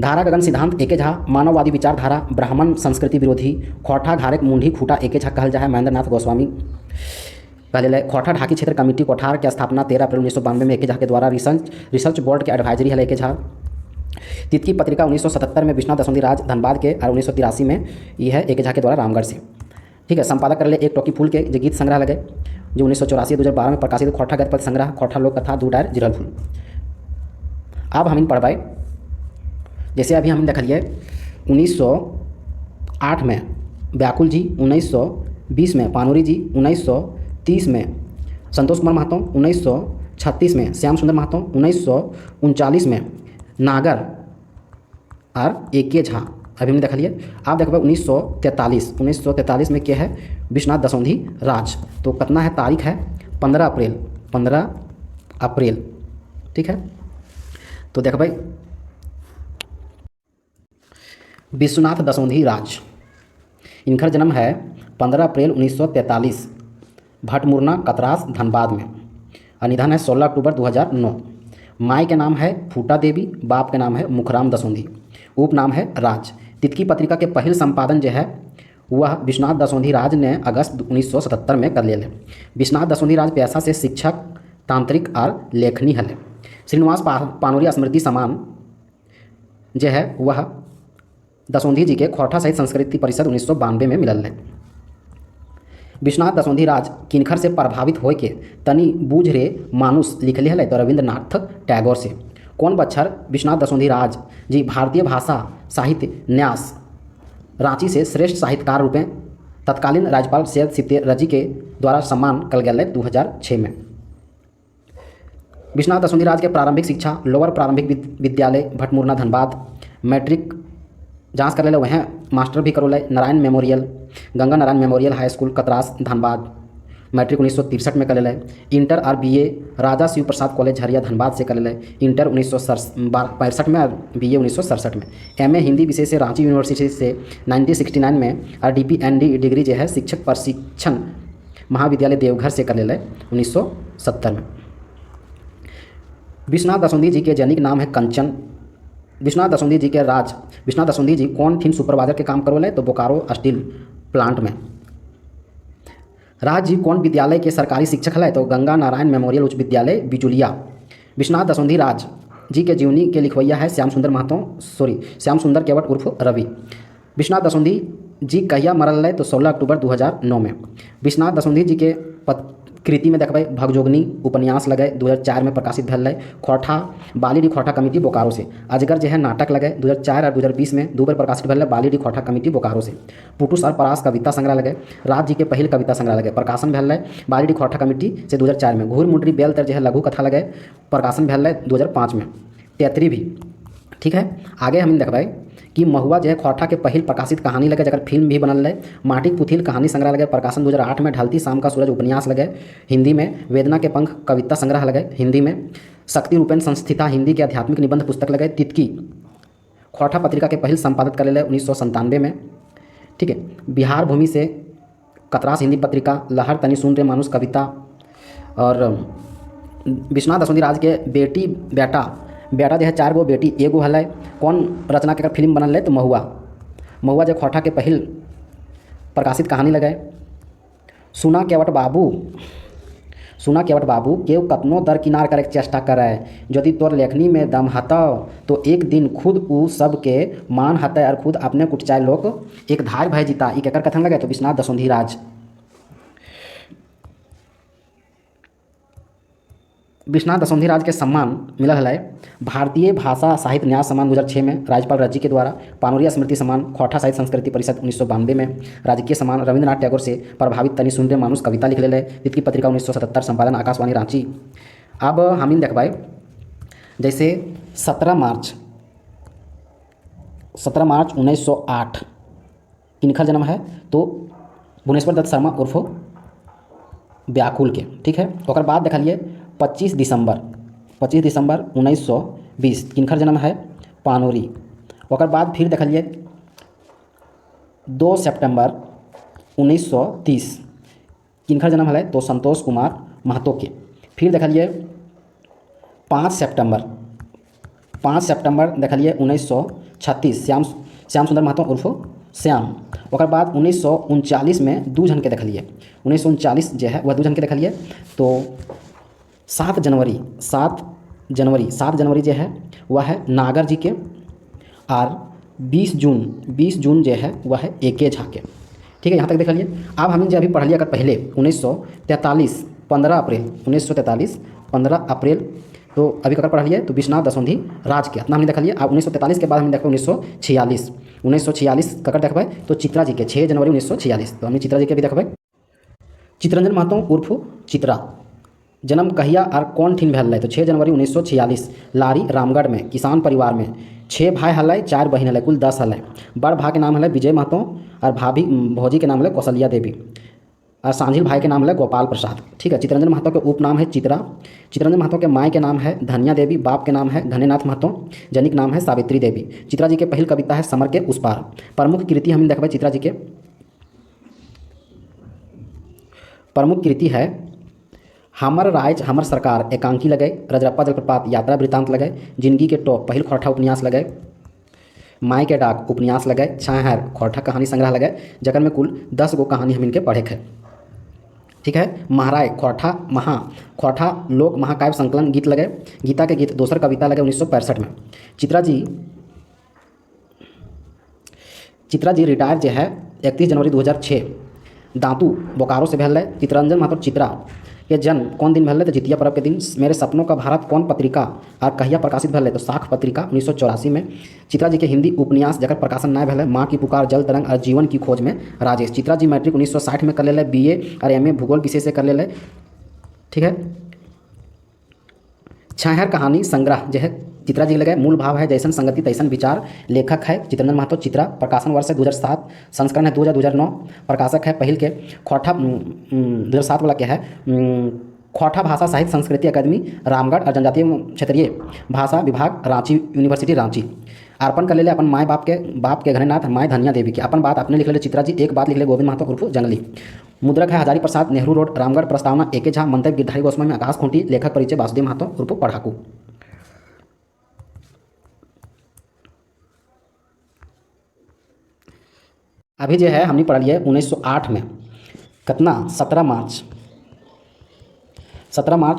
धारा गगन सिद्धांत एके झा, मानववादी विचारधारा, ब्राह्मण संस्कृति विरोधी, खोरठा घारेक मुंडी खूटा एके झा कहल जाए, महेंद्रनाथ गोस्वामी कहले। खोरठा ढाकी क्षेत्र कमेटी कोठार की स्थापना 13 अप्रैल 1992 में एके झा के द्वारा रिसर्च बोर्ड के एडवाइजरी है एके झा। तितकी पत्रिका 1977 में विश्वनाथ दसोंधी राज धनबाद के और 1983 में यह है एके झा के द्वारा रामगढ़ से। ठीक है। संपादक कर ले एक टोकी फूल के जो गीत संग्रह लगे जो 1984-2012 में प्रकाशित खोरठा गद्य पद संग्रह, खोरठा लोक कथा, 2 डायर जीरल फूल। अब हम पढ़बाई जैसे अभी हम देखलिए 1908 में व्याकुल जी, 1920 में पानूरी जी, 1930 में संतोष कुमार महतो, 1936 में श्याम सुंदर महतो, 1939 में नागर और एके झा अभी हमने देखलिए। आप देखो 1943 में क्या है, विश्वनाथ दसोंधी राज। तो कितना है तारीख है 15 अप्रैल। ठीक है। तो देख भाई विश्वनाथ दसोंधी राज, इनका जन्म है 15 अप्रैल 1943 भटमुरना कतरास धनबाद में और निधन है 16 अक्टूबर 2009। माई के नाम है फूटा देवी, बाप के नाम है मुखराम दसोंधी, उपनाम है राज। तितकी पत्रिका के पहल संपादन जो है वह विश्वनाथ दसोंधी राज ने अगस्त 1977 में कर लिया। विश्वनाथ दसोंधी राज पेशा से शिक्षक, तांत्रिक और लेखनी है। श्रीनिवास पानोरी स्मृति सम्मान जो है वह दसोंधी जी के खोरठा सहित संस्कृति परिषद 1992 में मिलल है। विश्वनाथ दसोंधी राज किनखर से प्रभावित होके तनी बूझ रे मानुष लिखले है तो रविंद्रनाथ टैगोर से। कौन बच्चर विश्वनाथ दसोंधी राज जी भारतीय भाषा साहित्य न्यास रांची से श्रेष्ठ साहित्यकार रूप में तत्कालीन राज्यपाल सैयद सिफ्ते रजी के द्वारा सम्मान कल गया 2006 में। विश्वनाथ दसोंधी राज के प्रारंभिक शिक्षा लोअर प्रारंभिक विद्यालय भटमुरना धनबाद, मैट्रिक जांच कर ले वह मास्टर भी करो ले Narayan memorial, Ganga Narayan memorial high school Katras Dhanbad, matric 1963 में कर ले। इंटर और बीए राजा शिव प्रसाद कॉलेज झरिया धनबाद से कर ले। इंटर 1965 में और बीए 1967 में। एमए हिंदी विषय से रांची यूनिवर्सिटी से 1969 में और डीपीएनडी डिग्री जो है शिक्षक प्रशिक्षण महाविद्यालय देवघर से कर ले 1970 में। विश्वनाथ दसोंधी जी के जनिक नाम है कंचन। विश्वनाथ दसोंधी जी के राज विश्वनाथ दसोंधी जी कौन थीम सुपरवाइजर के काम करो ले तो बोकारो स्टील प्लांट में। राज जी कौन विद्यालय के सरकारी शिक्षक है तो गंगा नारायण मेमोरियल उच्च विद्यालय बिचुलिया। विश्वनाथ दसोंधी राज जी के जीवनी के लिखवैया है श्याम सुंदर केवट उर्फ रवि। विश्वनाथ दसोंधी जी कहिया मरल है तो 16 अक्टूबर 2009 में। विश्वनाथ दसोंधी जी के कृति में देखबै भगजोगनी उपन्यास लगे 2004 में प्रकाशित भेल है। खोरठा बालीडी खोरठा कमेटी बोकारो से। अजगर जो है नाटक लगे 2004 और 2020 में 2 बार प्रकाशित भेल है बालीडी खोरठा कमेटी बोकारो से। पुटुस और परास कविता संग्रह लगे। राज जी के पहल कविता संग्रह लगे प्रकाशन भेल है बालीडी खोरठा कमेटी से 2004 में। घूर मुंडरी बेल तर जो है लघु कथा लगे प्रकाशन भेल है 2005 में। तेतरी भी। ठीक है। आगे हम देखबै कि महुआ जो है खोरठा के पहल प्रकाशित कहानी लगे जगह फिल्म भी बनल है। माटिक पुथिल कहानी संग्रह लगे प्रकाशन 2008 में। ढलती शाम का सूरज उपन्यास लगे हिंदी में। वेदना के पंख कविता संग्रह लगे हिंदी में। शक्ति रूपेण संस्थिता हिंदी के आध्यात्मिक निबंध पुस्तक लगे। तितकी खोरठा पत्रिका के पहल संपादित कर ले 1997 में। ठीक है। बिहार भूमि से कतरास हिंदी पत्रिका। लहर तनी सुन रे मानुष कविता। और विश्वनाथ दसोंधी राज के बेटी बेटा जो है 4 गो बेटी एगो है। कौन रचना के फिल्म बनल है तो महुआ जो खोरठा के पहल प्रकाशित कहानी लगे। सुना केवट सुना केवट बाबू केव कतनो दरकिनार करे के चेष्टा करे, यदि तोर लेखनी में दम हतौ तो एक दिन खुद उ सब के मान हतै और खुद अपने कुटचाय लोग एक धार भय जीता। ई केकर कथन लगे तो विश्वनाथ दसोंधी राज। विश्वनाथ दसोंधी राज के सम्मान मिलल है भारतीय भाषा साहित्य न्यास सम्मान 2006 में राज्यपाल रज्जी के द्वारा, पानोरिया स्मृति सम्मान खोटा साहित्य संस्कृति परिषद 1992 में, राजकीय सम्मान रविंद्रनाथ टैगोर से प्रभावित तनि सुनरे मानुष कविता लिख ले, तितली पत्रिका 1977, संपादन आकाशवाणी रांची। अब हम देखबाई जैसे 17 मार्च 1908 किनकर जन्म है तो भुवनेश्वर दत्त शर्मा उर्फ व्याकुल के, ठीक है। और बाद देखलिए 25 दिसंबर 1920 किनकर जन्म है पानोरी। और बाद फिर देखलिए 2 सितंबर 1930 किनकर जन्म है तो संतोष कुमार महतो के। फिर देखलिए 5 सितंबर देखलिए 1936 श्याम सुंदर महतो उर्फ श्याम। और बाद 1939 में दू जन के देखलिए, 1939 जो है वह दू जन के देखलिए तो 7 जनवरी जो है वह है नागर जी के, और 20 जून जो है वह है एके झा के, ठीक है। यहाँ तक देख लीजिए। अब हम जो अभी पढ़ लिया कर पहले 1943 15 अप्रैल तो अभी ककर पढ़ लिए तो विश्वनाथ दसोंधी राज के इतना हमने देख लिया। अब 1943 के बाद हम देखो 1946 ककर देखबे तो चित्रा जी के 6 जनवरी 1946 तो हमने चित्रा जी के भी देखबे। चित्रंजन महतो उर्फ चित्रा जन्म कहिया और कौन ठिन भेल तो 6 जनवरी 1946 लारी रामगढ़ में किसान परिवार में। 6 भाई हल 4 बहन हल कुल 10 हल। बड़ भाई के नाम हल विजय महतो और भाभी भौजी के नाम हल कौशल्या देवी और सांझिल भाई के नाम है गोपाल प्रसाद, ठीक है। चित्रंजन महतो के उपनाम है चित्रा। चित्रंजन महतो के माई के नाम है धनिया देवी, बाप के नाम है घनेनाथ महतो, जनिक नाम है सावित्री देवी। चित्रा जी के पहल कविता है समर के उस पार। प्रमुख कृति हम देखबे चित्रा जी के, प्रमुख कृति है हमर राज हमर सरकार एकांकी लगे, रजरप्पा जलप्रपात यात्रा वृत्तांत लगे, जिंदगी के टॉप पहल खोरठा उपन्यास लगे, माई के डाक उपन्यास लगे, छाहर खोरठा कहानी संग्रह लगे, जगन में कुल 10 गो कहानी हम इनके पढ़े है, ठीक है। महाराय खोरठा लोक महाकाव्य संकलन गीत लगे, गीता के गीत दोसर कविता लगे 1965 में। चित्रा जी रिटायर जो है 31 जनवरी 2006 दांतू बोकारो से भेल है। चित्रंजन महतो चित्रा के जन्म कौन दिन भेल तो जितिया पर्व के दिन। मेरे सपनों का भारत कौन पत्रिका और कहिया प्रकाशित भेल तो साख पत्रिका 1984 में। चित्रा जी के हिंदी उपन्यास जकर प्रकाशन नहीं भेल माँ की पुकार, जल तरंग और जीवन की खोज में राजेश। चित्रा जी मैट्रिक 1960 में कर ले, BA और MA भूगोल विषय से कर ले, ठीक है। छाहर कहानी संग्रह जो है चित्रा जी लगे, मूल भाव है जैसन संगति तैसन विचार। लेखक है चित्रंजन महतो चित्रा, प्रकाशन वर्ष है 2007, संस्करण है 2009, प्रकाशक है पहल के खोरठा 2007 वाला क्या है खोरठा भाषा साहित्य संस्कृति अकादमी रामगढ़ और जनजातीय क्षेत्रीय भाषा विभाग रांची यूनिवर्सिटी रांची। अर्पण कर ले अपन माए बाप के घनेनाथ माए धनिया देवी के। अपन बात अपने लिख ले चित्रा जी, एक बात लिख ले गोविंद महतो उर्फ जंगली। मुद्रक है हजारी प्रसाद नेहरू रोड रामगढ़, प्रस्तावना एके झा, मंतव्य गिरधारी गोस्वामी में आकाश खूंटी, लेखक परिचय वासुदेव महतो उर्फ पढ़ाकू। अभी जो है हमने पढ़ लिया 1908 में कितना 17 मार्च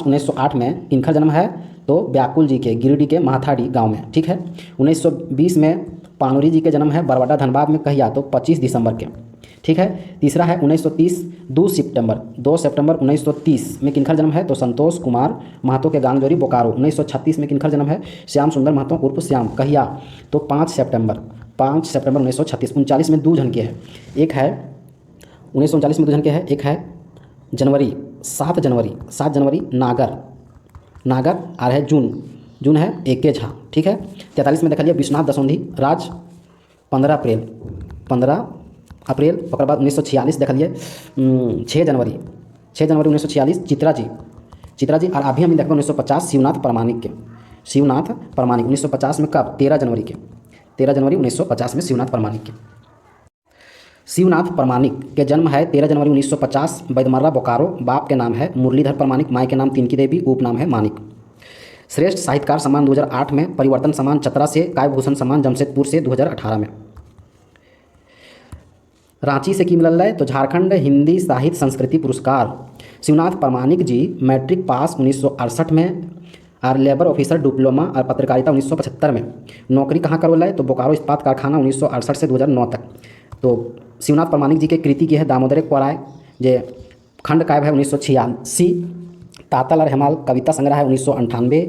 1908 में इनका जन्म है तो व्याकुल जी के गिरिडीह के महाथाड़ी गांव में, ठीक है। 1920 में पानोरी जी के जन्म है बरवाडा धनबाद में कहिया तो 25 दिसंबर के, ठीक है। तीसरा है 1930 2 सितंबर 1930 में किनखर जन्म है तो संतोष कुमार महतो के गांगजोरी बोकारो। 1936 में किनखर जन्म है श्याम सुंदर महतो उर्फ श्याम कहिया तो 5 सितंबर 1936। 39 में दू जन के है, एक है 1939 में दू जन के है, एक है 7 जनवरी नागर और है जून है एके झा, ठीक है। 43 में देख लिया विश्वनाथ दसोंधी राज 15 अप्रैल। और बाद 1946 देख लिए 6 जनवरी 1946 चित्रा जी। और अभी हम देखते 1950 शिवनाथ प्रमाणिक 1950 में कब 13 जनवरी 1950 में शिवनाथ प्रमाणिक के जन्म है 13 जनवरी 1950 बैदमर्रा बोकारो। बाप के नाम है मुरलीधर प्रमाणिक, माई के नाम तिनकी देवी, उपनाम है मानिक। श्रेष्ठ साहित्यकार सम्मान 2008 में, परिवर्तन सम्मान चतरा से, काव्यभूषण सम्मान जमशेदपुर से 2018 में। रांची से की मिलल है तो झारखंड हिंदी साहित्य संस्कृति पुरस्कार शिवनाथ प्रामाणिक जी मैट्रिक पास 1968 में और लेबर ऑफिसर डिप्लोमा और पत्रकारिता 1975 में। नौकरी कहाँ करवल है? तो बोकारो इस्पात कारखाना 1968 से 2009 तक। तो शिवनाथ प्रामाणिक जी के कृति की है दामोदर कोराय, जे खंड काव्य है 1986। तातल और हेमाल कविता संग्रह है 1998।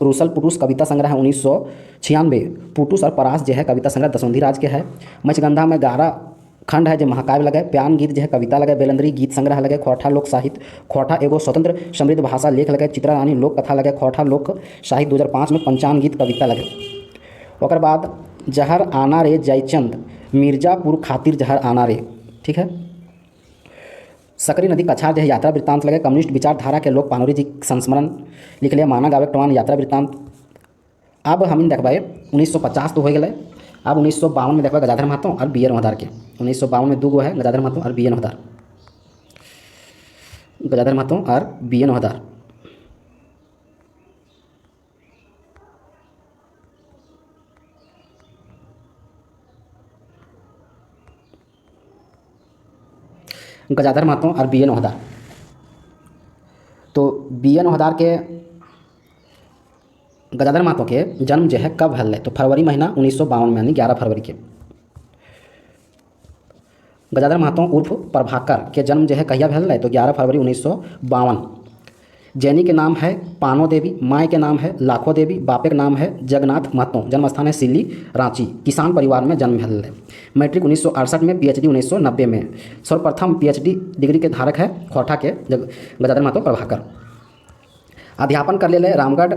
रुसल पुटुस कविता संग्रह है 1996। पुटुस और परास जो है कविता संग्रह दसवंधी राज के है। मचगंधा में 11 खंड है जो महाकाव्य लगे। प्यान गीत जो है कविता लगे। बेलंदरी गीत संग्रह लगे। खोरठा लोक साहित्य, खोरठा एगो स्वतंत्र समृद्ध भाषा लेख लगे। चित्रा रानी लोक कथा लगे। खोरठा लोक साहित्य 2005 में पंचांग गीत कविता लगे। ओकर बाद जहर आना रे जयचंद मिर्जापुर खातिर जहर आना रे, ठीक है। सकरी नदी कछार जो है यात्रा वृत्तांत लगे। कम्युनिस्ट विचारधारा के लोग पानोरी जी संस्मरण लिख लिया। माना गावे टवान यात्रा वृत्तांत। अब हम देखबे 1950 तो हो गए। अब 1952 में देखबे गजाधर महतो और बी एन ओहदार के। 1952 में 2 गो है, गजाधर महतो और बी एन ओहदार। गजाधर महतो और बी एन ओहदार। गजाधर महतो और बी एन ओहदार। तो बी एन ओहदार के गजाधर महतो के जन्म जो है कब हल है? तो फरवरी महीना 1952 में, यानी 11 फरवरी के। गजाधर महतो उर्फ प्रभाकर के जन्म जो है कहिया भल है? तो 11 फरवरी 1952। जैनी के नाम है पानो देवी, माँ के नाम है लाखो देवी, बापे का नाम है जगन्नाथ महतो। जन्म स्थान है सिल्ली, रांची। किसान परिवार में जन्म हल है। मैट्रिक 1968 में, पीएचडी 1990 में। सर्वप्रथम पीएचडी डिग्री के धारक है खोरठा के गजाधर महतो प्रभाकर। अध्यापन कर ले रामगढ़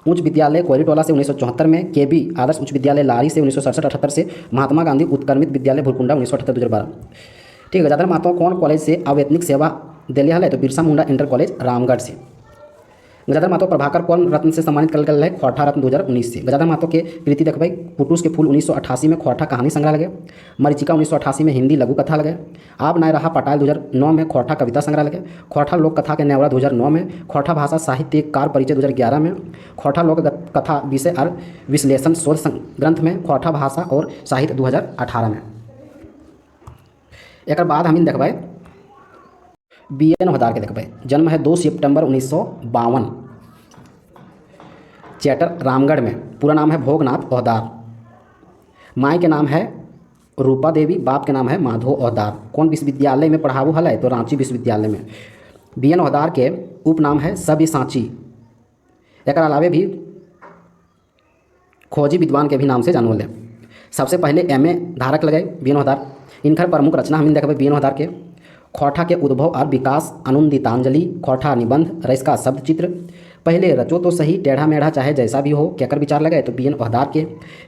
उच्च विद्यालय कोयरीटोला से 1974 में, केबी आदर्श उच्च विद्यालय लारी से 1967-78 से, महात्मा गांधी उत्क्रमित विद्यालय भुरकुंडा 1978-2012। ठीक है। गजाधर महतो कौन कॉलेज से अवैतनिक सेवा दिले है? तो बिरसा मुंडा इंटर कॉलेज रामगढ़ से। गजाधर महतो प्रभाकर कौन रत्न से सम्मानित कर गया है? खोरठा रत्न 2019 से। गजाधर महतो के कृति देखबे पुटुस के फूल 1988 में, खोरठा कहानी संग्रह लगे। मरीचिका 1988 में, हिंदी लघु कथा लगे। आप नए रहा पटायल 2009 में, खोरठा कविता संग्रह लगे। खोरठा लोक कथा के नेवरा 2009 में। खोरठा भाषा साहित्यकार परिचय 2011 में। खोरठा लोक कथा विषय और विश्लेषण शोध ग्रंथ में, खोरठा भाषा और साहित्य 2018 में। एक बाद हम देखबे बी एन ओहदार के देखबे। जन्म है 2 सितंबर 1952। चैटर रामगढ़ में। पूरा नाम है भोगनाथ ओहदार। माँ के नाम है रूपा देवी, बाप के नाम है माधो ओहदार। कौन विश्वविद्यालय में पढ़ावू हल है? तो रांची विश्वविद्यालय में। बी एन ओहदार के उपनाम है सब्य सांची। एक अलावे भी खोजी विद्वान के भी नाम से जानल है। सबसे पहले एमए धारक लगे बी एन ओहदार। इनकर प्रमुख रचना हम देखबे बी एन ओहदार के। खोरठा के उद्भव और विकास, अनुदितांजलि, खोरठा निबंध, रईस का शब्द चित्र, पहले रचो तो सही, टेढ़ा मेढ़ा चाहे जैसा भी हो, केकर विचार लगे? तो बी एन ओहदार के।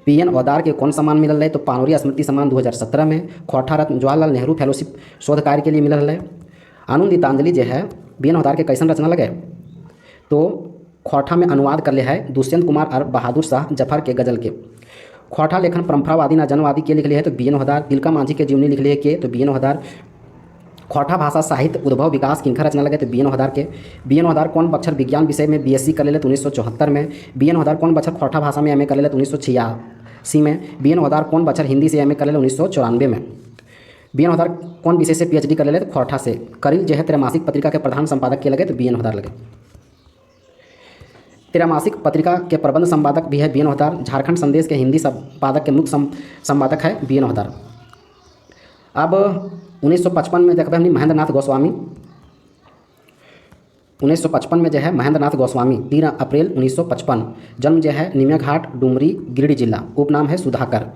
बी एन ओहदार के कौन सम्मान मिलल है? तो पानोरी स्मृति सम्मान 2017 में। खोरठा रत्न जवाहरलाल नेहरू फेलोशिप शोध कार्य के लिए मिलल है। अनुदितांजलि जो है बी एन ओहदार के कैसन रचना लगे? तो खोरठा में अनुवाद कर ले है दुष्यंत कुमार और बहादुर शाह जफर के गजल के। खोरठा लेखन परंपरावादी ना जनवादी के लिख लिए है? तो बी एन ओहदार। तिलका मांझी के जीवनी लिख लिए के? तो बी एन ओहदार। खोरठा भाषा साहित्य उद्भव विकास किनका रचना लगे? तो बी एन ओहदार के। बी एन ओहदार कौन बच्चर विज्ञान विषय में बीएससी कर ले तो 1974 में। बी एन ओहदार कौन बच्चर खोरठा भाषा में एमए कर ले तो 1986 में। बी एन ओहदार कौन बच्चर हिंदी से एमए कर ले 1994 में। बी एन ओहदार कौन विषय से पीएचडी कर ले तो खोरठा से। करिल जो है त्रैमासिक पत्रिका के प्रधान संपादक के लगे? तो बी एन ओहदार लगे। त्रैमासिक पत्रिका के प्रबंध संपादक भी है बी एन ओहदार। झारखंड संदेश के हिंदी संपादक के मुख्य संपादक है बी एन ओहदार। अब 1955 में देखबे हमनी महेंद्र नाथ गोस्वामी। 1955 में जो है महेंद्र नाथ गोस्वामी 3 अप्रैल 1955। जन्म जो है निमिया घाट, डुमरी, गिरिडीह जिला। उपनाम है सुधाकर।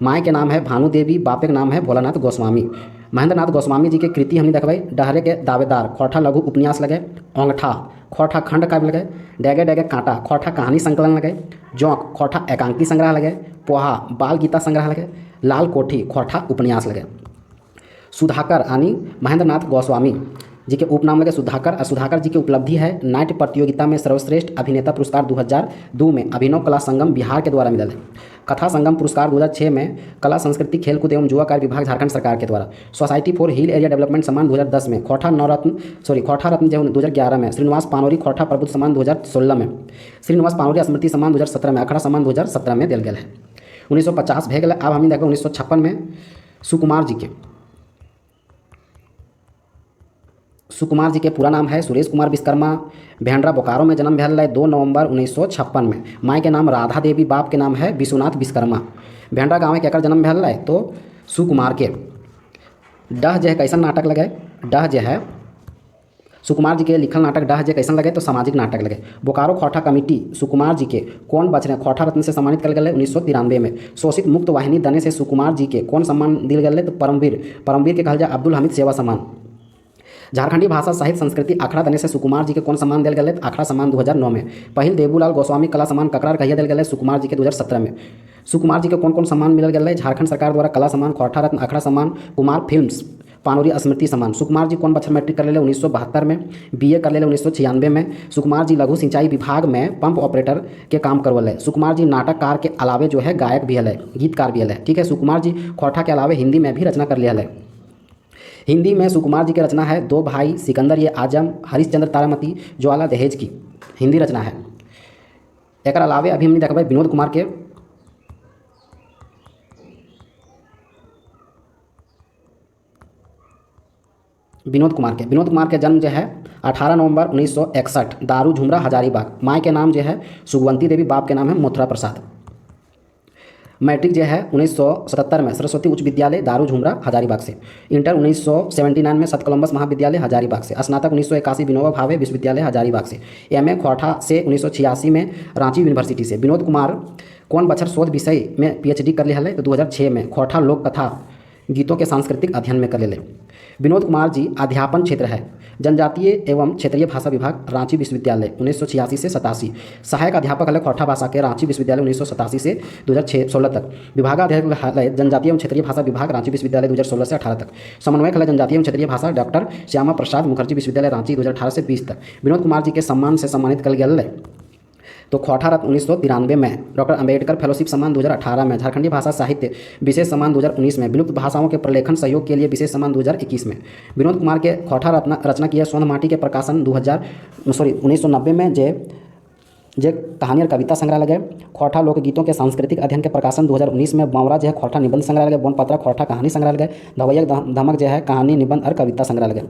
माँ के नाम है भानु देवी, बापे के नाम है भोलानाथ गोस्वामी। महेंद्र नाथ गोस्वामी जी के कृति हमने देखबे डहरे के दावेदार, खोरठा लघु उपन्यास लगे। औंगठा, खोरठा खंड काव्य लगे। डेगे डेगे कांटा, खोरठा कहानी संकलन लगे। जोंक, खोरठा एकांकी संग्रह लगे। पोहा, बाल गीता संग्रह लगे। लाल कोठी, खोरठा उपन्यास लगे। सुधाकर यानी महेंद्र नाथ गोस्वामी जी के उपनाम लगे सुधाकर। और सुधाकर जी की उपलब्धि है नाट्य प्रतियोगिता में सर्वश्रेष्ठ अभिनेता पुरस्कार 2002 में अभिनव कला संगम बिहार के द्वारा मिलल है। कथा संगम पुरस्कार 2006 में कला संस्कृति खेलकूद एवं युवा कार्य विभाग झारखंड सरकार के द्वारा। Society for hill area development सम्मान 2010 में। खोरठा रत्न जो 2011 में। श्रीनिवास पानोरी खोरठा प्रबुद्ध सम्मान 2016 में। श्रीनिवास पानोरी स्मृति सम्मान 2017 में। अखड़ा सम्मान 2017 में दिल गया है। 1950 भे गए। अब हम देखो 1956 में सुकुमार जी के। सुकुमार जी के पूरा नाम है सुरेश कुमार विश्वकर्मा। भेंडरा बोकारो में जन्म भेल है 2 नवंबर 1956 में। माँ के नाम राधा देवी, बाप के नाम है विश्वनाथ विश्वकर्मा। भेंडरा गाँव में केकर जन्म भेल है तो सुकुमार के। डह जो है कैसन नाटक लगे, डह जो है सुकुमार जी के लिखल नाटक डह जे कैसन लगे तो सामाजिक नाटक लगे। बोकारो खौठा कमेटी सुकुमार जी के कौन बच रहे खौठा रत्न से सम्मानित कल गए 1993 में। शोषित मुक्त वाहिनी दने से सुकुमार जी के कौन सम्मान दिल गए तो परमवीर के कहल जाए अब्दुल हमीद सेवा सम्मान। झारखंडी भाषा साहित्य संस्कृति अखड़ा दने से सुकुमार जी के कौन सम्मान दिल गए अखड़ा सम्मान 2009 में। पहिल देबूलाल गोस्वामी कला सम्मान ककरार कहिया दिल गए सुकुमार जी के 2017 में। सुकुमार जी के कौन कौन सम्मान मिल गए झारखंड सरकार द्वारा कला सम्मान, खौठा रत्न, अखड़ा सम्मान, कुमार फिल्म्स, पानोरी स्मृति सम्मान। सुकुमार जी कौन बच्चर मैट्रिक कर ले 1972 में, बीए कर ले 1996 में। सुकुमार जी लघु सिंचाई विभाग में पंप ऑपरेटर के काम करवल है। सुकुमार जी नाटककार के अलावे जो है गायक भी है, गीतकार भी है। ठीक है, सुकुमार जी खौठा के अलावे हिंदी में भी रचना कर लिया है। हिंदी में सुकुमार जी की रचना है दो भाई, सिकंदर ये आजम, हरिश्चंद्र तारामती, ज्वाला दहेज की हिंदी रचना है। एक अलावे अभी हमने देखा विनोद कुमार के विनोद कुमार के जन्म जो है 18 नवंबर 1961 दारू झुमरा हजारीबाग। माँ के नाम जो है सुगवंती देवी, बाप के नाम है मथुरा प्रसाद। मैट्रिक जो है 1977 में सरस्वती उच्च विद्यालय दारू झुमरा हजारीबाग से। इंटर 1979 में सत कोलंबस महाविद्यालय हजारीबाग से। स्नातक 1981 विनोबा भावे विश्वविद्यालय हजारीबाग से। एमए खौठा से 1986 में रांची यूनिवर्सिटी से। विनोद कुमार कौन बछर शोध विषय में पीएचडी कर लिया है तो 2006 में खौठा लोक कथा गीतों के सांस्कृतिक अध्ययन में कर ले। विनोद कुमार जी अध्यापन क्षेत्र है जनजातीय एवं क्षेत्रीय भाषा विभाग रांची विश्वविद्यालय 1986 से 87। सहायक अध्यापक है खौठा भाषा के रांची विश्वविद्यालय 1987 से 2016 तक। विभागाध्यक्ष है जनजातीय एवं क्षेत्रीय भाषा विभाग रांची विश्वविद्यालय 2016 से 18 तक। समन्वयक है जनजातीय एवं क्षेत्रीय भाषा डॉक्टर श्यामा प्रसाद मुखर्जी विश्वविद्यालय रांची 2018 से 20 तक। विनोद कुमार जी के सम्मान से सम्मानित कल गया तो खौठा रत्न 1993 में, डॉक्टर अंबेडकर फेलोशिप सम्मान 2018 में, झारखंडी भाषा साहित्य विशेष सम्मान 2019 में, विलुप्त भाषाओं के प्रलेखन सहयोग के लिए विशेष सम्मान 2021 में। विनोद कुमार के खौठा रत्न रचना किया सोन माटी के प्रकाशन 1990 में जे कहानी और कविता संग्रह लगे। खौठा लोकगीतों के सांस्कृतिक अध्ययन के प्रकाशन 2019 में। बावरा जो है खौठा निबंध संग्रह लगे। बोनपत्रा खौठा कहानी संग्रह लगे। धवैया धमक जो है कहानी निबंध और कविता संग्रह लगे।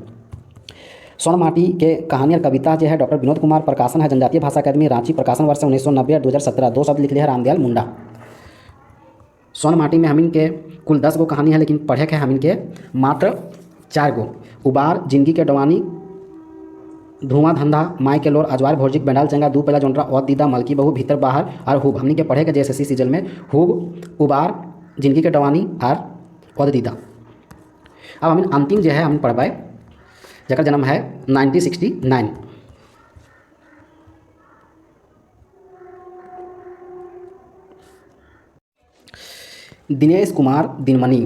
सोन माटी के कहानी और कविता जो है डॉक्टर विनोद कुमार, प्रकाशन है जनजातीय भाषा अकादमी रांची, प्रकाशन वर्ष 1990 और 2017। 2 शब्द लिख लिया है रामदयाल मुंडा। सोन माटी में हम इनके कुल 10 गो कहानी है लेकिन पढ़े के हम इनके मात्र 4 गो। उबार, जिंदगी के डवानी, धुआं धंधा, माई के लोर, अजवार भौजिक, बेंडाल चंगा, दू पहला जोंड्रा, और दीदा, मलकी बहू, भीतर बाहर और हुब। हमने के पढ़े के JSSC सीजन में हुब, उबार, जिंदगी के डवानी और दीदा। अब हम अंतिम जो है हम पढ़वाए जकर जन्म है 1969। दिनेश कुमार दिनमणि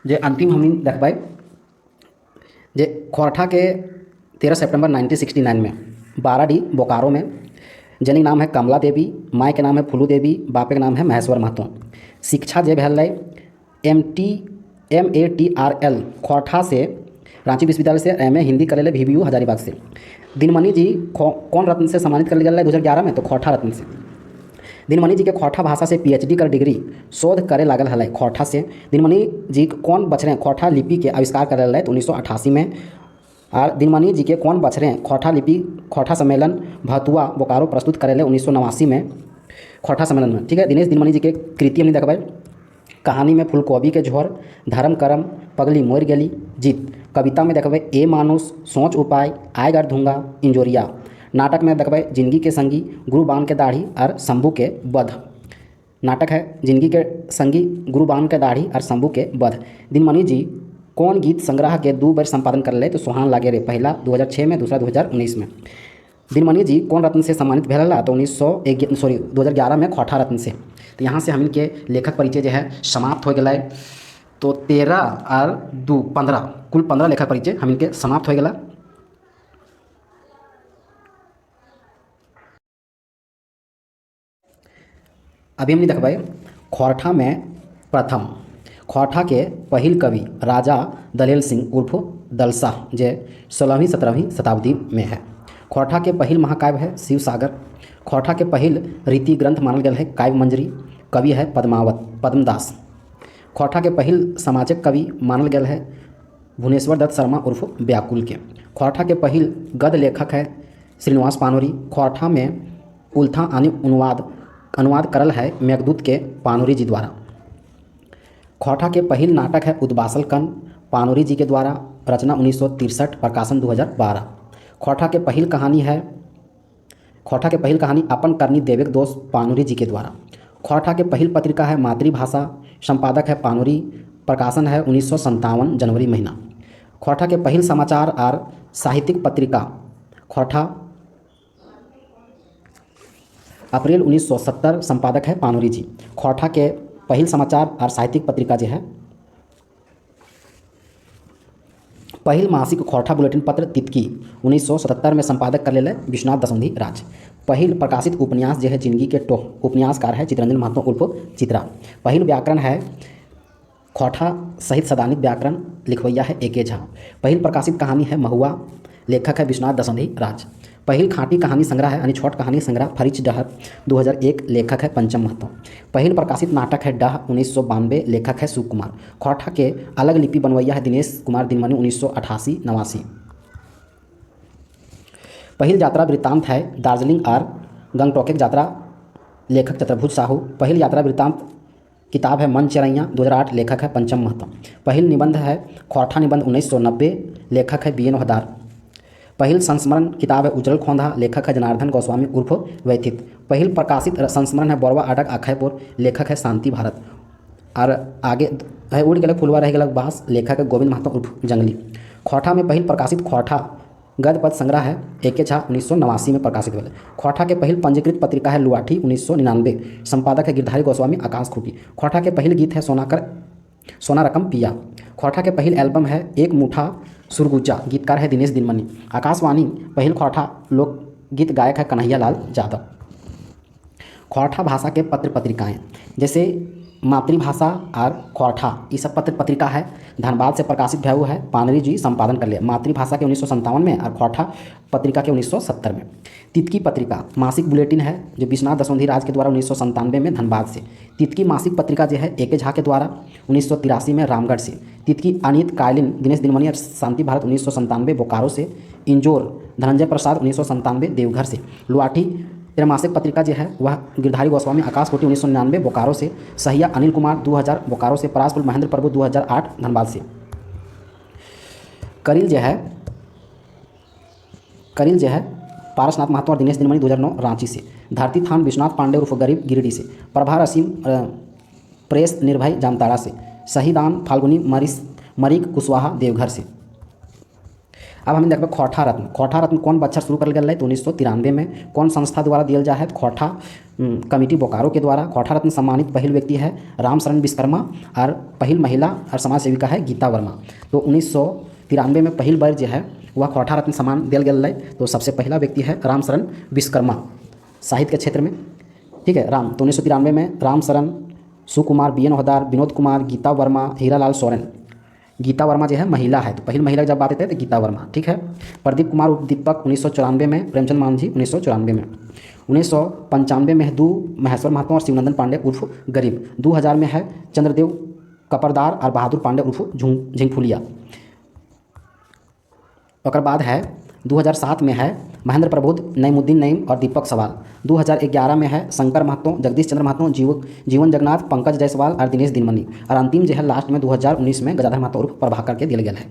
जे अंतिम हमने देखबै जे खौठा के 13 सितंबर 1969 में बाराडी बोकारो में। जनी नाम है कमला देवी, माँ के नाम है फुलू देवी, बापे के नाम है महेश्वर महतो। शिक्षा जे भेल MATRL खौठा से रांची विश्वविद्यालय से। MA हिंदी कर ले VBU हजारीबाग से। दिनमणि जी कौन रत्न से सम्मानित कर लिया 2011 में तो खौठा रत्न से। दिनमणि जी के खौठा भाषा से PhD कर डिग्री शोध करे लागल है खौठा से। दिनमणि जी कौन बछरे खौठा लिपि के आविष्कार कर रहे तो 1988 में। और दिनमणि जी के कौन बछरे खौठा लिपि खौठा सम्मेलन भतुआ बोकारो प्रस्तुत करे 1989 में खौठा सम्मेलन में। ठीक है, दिनेश दिनमणि जी के कृति हमने देखबै कहानी में फूलकोबी के झोर, धर्म करम, पगली मोर गेली, जीत। कविता में देखबै ए मानुष, सोच उपाय, आय गर धूंगा, इंजोरिया। नाटक में देखबै जिंदगी के संगी, गुरु बाम के दाढ़ी और शंभू के वध। नाटक है जिंदगी के संगी, गुरु बाम के दाढ़ी और शंभू के वध। दिनमणि जी कौन गीत संग्रह के 2 बार संपादन कर ले तो सुहान लागे रे, पहला 2006 में, दूसरा 2019 में। दिनमणि जी कौन रत्न से सम्मानित भेल तो 2011 में खौठा रत्न से। तो यहाँ से हम इनके लेखक परिचय जो है समाप्त हो गया। तो 13 और 2 15 कुल 15 लेखक परिचय हम इनके समाप्त हो गया। अभी हमने देखबै खौठा में प्रथम खौठा के पहिल कवि राजा दलेल सिंह उर्फ दलशाह जे 16वीं 17वीं शताब्दी में है। खौठा के पहिल महाकाव्य है शिव सागर। खौठा के पहिल रीति ग्रंथ मानल गया है काव्य मंजरी। कवि है पद्मदास। खौठा के पहिल समाजक कवि मानल गया है भुवनेश्वर दत्त शर्मा उर्फ व्याकुल के। ख्वाठा के पहिल गद लेखक है श्रीनिवास पानोरी। ख्वाठा में उल्था आनी अनुवाद करल है मेघदूत के पानोरी जी द्वारा। ख्वाठा के पहिल नाटक है उद्बासल कन पानोरी जी के द्वारा, रचना 1963, प्रकाशन 2012। ख्वाठा के पहिल कहानी अपन करनी देवेक दोष पानोरी जी के द्वारा। ख्वाठा के पहिल पत्रिका है मातृभाषा, संपादक है पानोरी, प्रकाशन है 1957 जनवरी महीना। ख्वाठा के पहिल समाचार और साहित्यिक पत्रिका ख्वाठा, अप्रैल 1970, संपादक है पानोरी जी। ख्वाठा के पहिल समाचार और साहित्यिक पत्रिका जो है पहिल मासिक ख्वाठा बुलेटिन पत्र तितकी 1977 में संपादक कर ले विश्वनाथ दसौंधी राज। पहिल प्रकाशित उपन्यास जो है जिंदगी के टोह, उपन्यासकार है चितरंजन महतो उर्फ चित्रा। पहिल व्याकरण है ख्वाठा सहित सदानिक व्याकरण, लिखवैया है ए के झा। पहिल प्रकाशित कहानी है महुआ, लेखक है विश्वनाथ दसौंधी राज। पहिल खाटी कहानी संग्रह है यानी छोट कहानी संग्रह फरिच डहर 2001, लेखक है पंचम महतो। पहिल प्रकाशित नाटक है डह 1992, लेखक है सुख कुमार। ख्वाठा के अलग लिपि बनवैया है दिनेश कुमार दिनमणि 1988-89। पहिल यात्रा वृत्तांत है दार्जिलिंग और गंगटोक यात्रा, लेखक चतुर्भुज साहू। पहिल यात्रा वृत्तांत किताब है मन चरैया 2008, लेखक है पंचम महतो। पहिल निबंध है ख्वाठा निबंध 1990, लेखक है बी एन हदार। पहिल संस्मरण किताब है उज्जवल खोंधा, लेखक है जनार्दन गोस्वामी उर्फ व्यथित। पहिल प्रकाशित संस्मरण है बोरवा अडक अखयपुर, लेखक है शांति भारत। और आगे है उड़ गलक फुलवा रह गलक बास, लेखक है गोविंद महतो उर्फ जंगली। ख्वाठा में पहिल प्रकाशित ख्वाठा गद्य पद संग्रह है ए के झा 1989 में प्रकाशित हुए। ख्वाठा के पहिल पंजीकृत पत्रिका है लुआठी 1999, संपादक है गिरधारी गोस्वामी आकाश खूटी। ख्वाठा के पहिल गीत है सोना रकम पिया। ख्वाठा के पहिल एल्बम है एक मुठा सुरगुजा, गीतकार है दिनेश दिनमणि। आकाशवाणी पहिल ख्वाठा लोकगीत गायक है कन्हैया लाल यादव। ख्वाठा भाषा के पत्र पत्रिकाएँ जैसे मातृभाषा और ख्वाठा, ये सब पत्र पत्रिका है धनबाद से प्रकाशित भया हुआ है, पानोरी जी संपादन कर लिया। मातृभाषा के 1957 में और ख्वाठा पत्रिका के 1970 में। तितकी पत्रिका मासिक बुलेटिन है जो विश्वनाथ दसौंधी राज के द्वारा 1997 में धनबाद से। तितकी मासिक पत्रिका जो है ए के झा के द्वारा 1983 में रामगढ़ से। तितकी अनित कायलिन दिनेश दिनमणि और शांति भारत 1997 बोकारो से। इंजोर धनंजय प्रसाद 1997 देवघर से। लुआठी त्रैमासिक पत्रिका जो है वह गिरधारी गोस्वामी आकाश कोटी 1999 बोकारो से। सहिया अनिल कुमार 2000 बोकारो से। परासपुर महेंद्र प्रभु 2008 धनबाद से। करील जो है पारसनाथ महतो और दिनेश दिनमणि 2009 रांची से। धरती थान विश्वनाथ पांडे उर्फ गरीब गिरिडीह से। प्रभा रसीम प्रेस निर्भय जामताड़ा से। शहीदान फाल्गुनी मरीक कुशवाहा देवघर से। अब हम देखो ख्वाठा रत्न कौन बच्चा शुरू कर गया है तो 1993 में। कौन संस्था द्वारा दिया जाए है ख्वाठा कमेटी बोकारो के द्वारा। ख्वाठा रत्न सम्मानित पहिल व्यक्ति है रामशरण विश्वकर्मा और पहिल महिला और समाज सेविका है गीता वर्मा। तो 1993 में पहिल बार जो है वह ख्वाठा रत्न सम्मान दिया गया है। तो सबसे पहला व्यक्ति है रामशरण विश्वकर्मा साहित्य के क्षेत्र में, ठीक है राम। तो 1993 में रामशरण, सुकुमार, बी एन हदार, विनोद कुमार, गीता वर्मा, हीरालाल सोरेन। गीता वर्मा जो है महिला है तो पहिल महिला जब बात आते हैं तो गीता वर्मा, ठीक है। प्रदीप कुमार उर्फ दीपक 1994 में। प्रेमचंद मांझी 1994 में। 1995 में दू महेश्वर महतो और शिवनंदन पांडे उर्फ गरीब। 2000 में है चंद्रदेव कपरदार और बहादुर पांडे उर्फ झिंगफुलिया। और बाद है 2007 में है महेंद्र प्रबोध, नईमुद्दीन नईम और दीपक सवाल। 2011 में है शंकर महतो, जगदीश चंद्र महतो, जीवन जगन्नाथ, पंकज जायसवाल और दिनेश दिनमणि। और अंतिम जो है लास्ट में 2019 में गजाधर महतो उर्फ प्रभाकर के दिया गया है।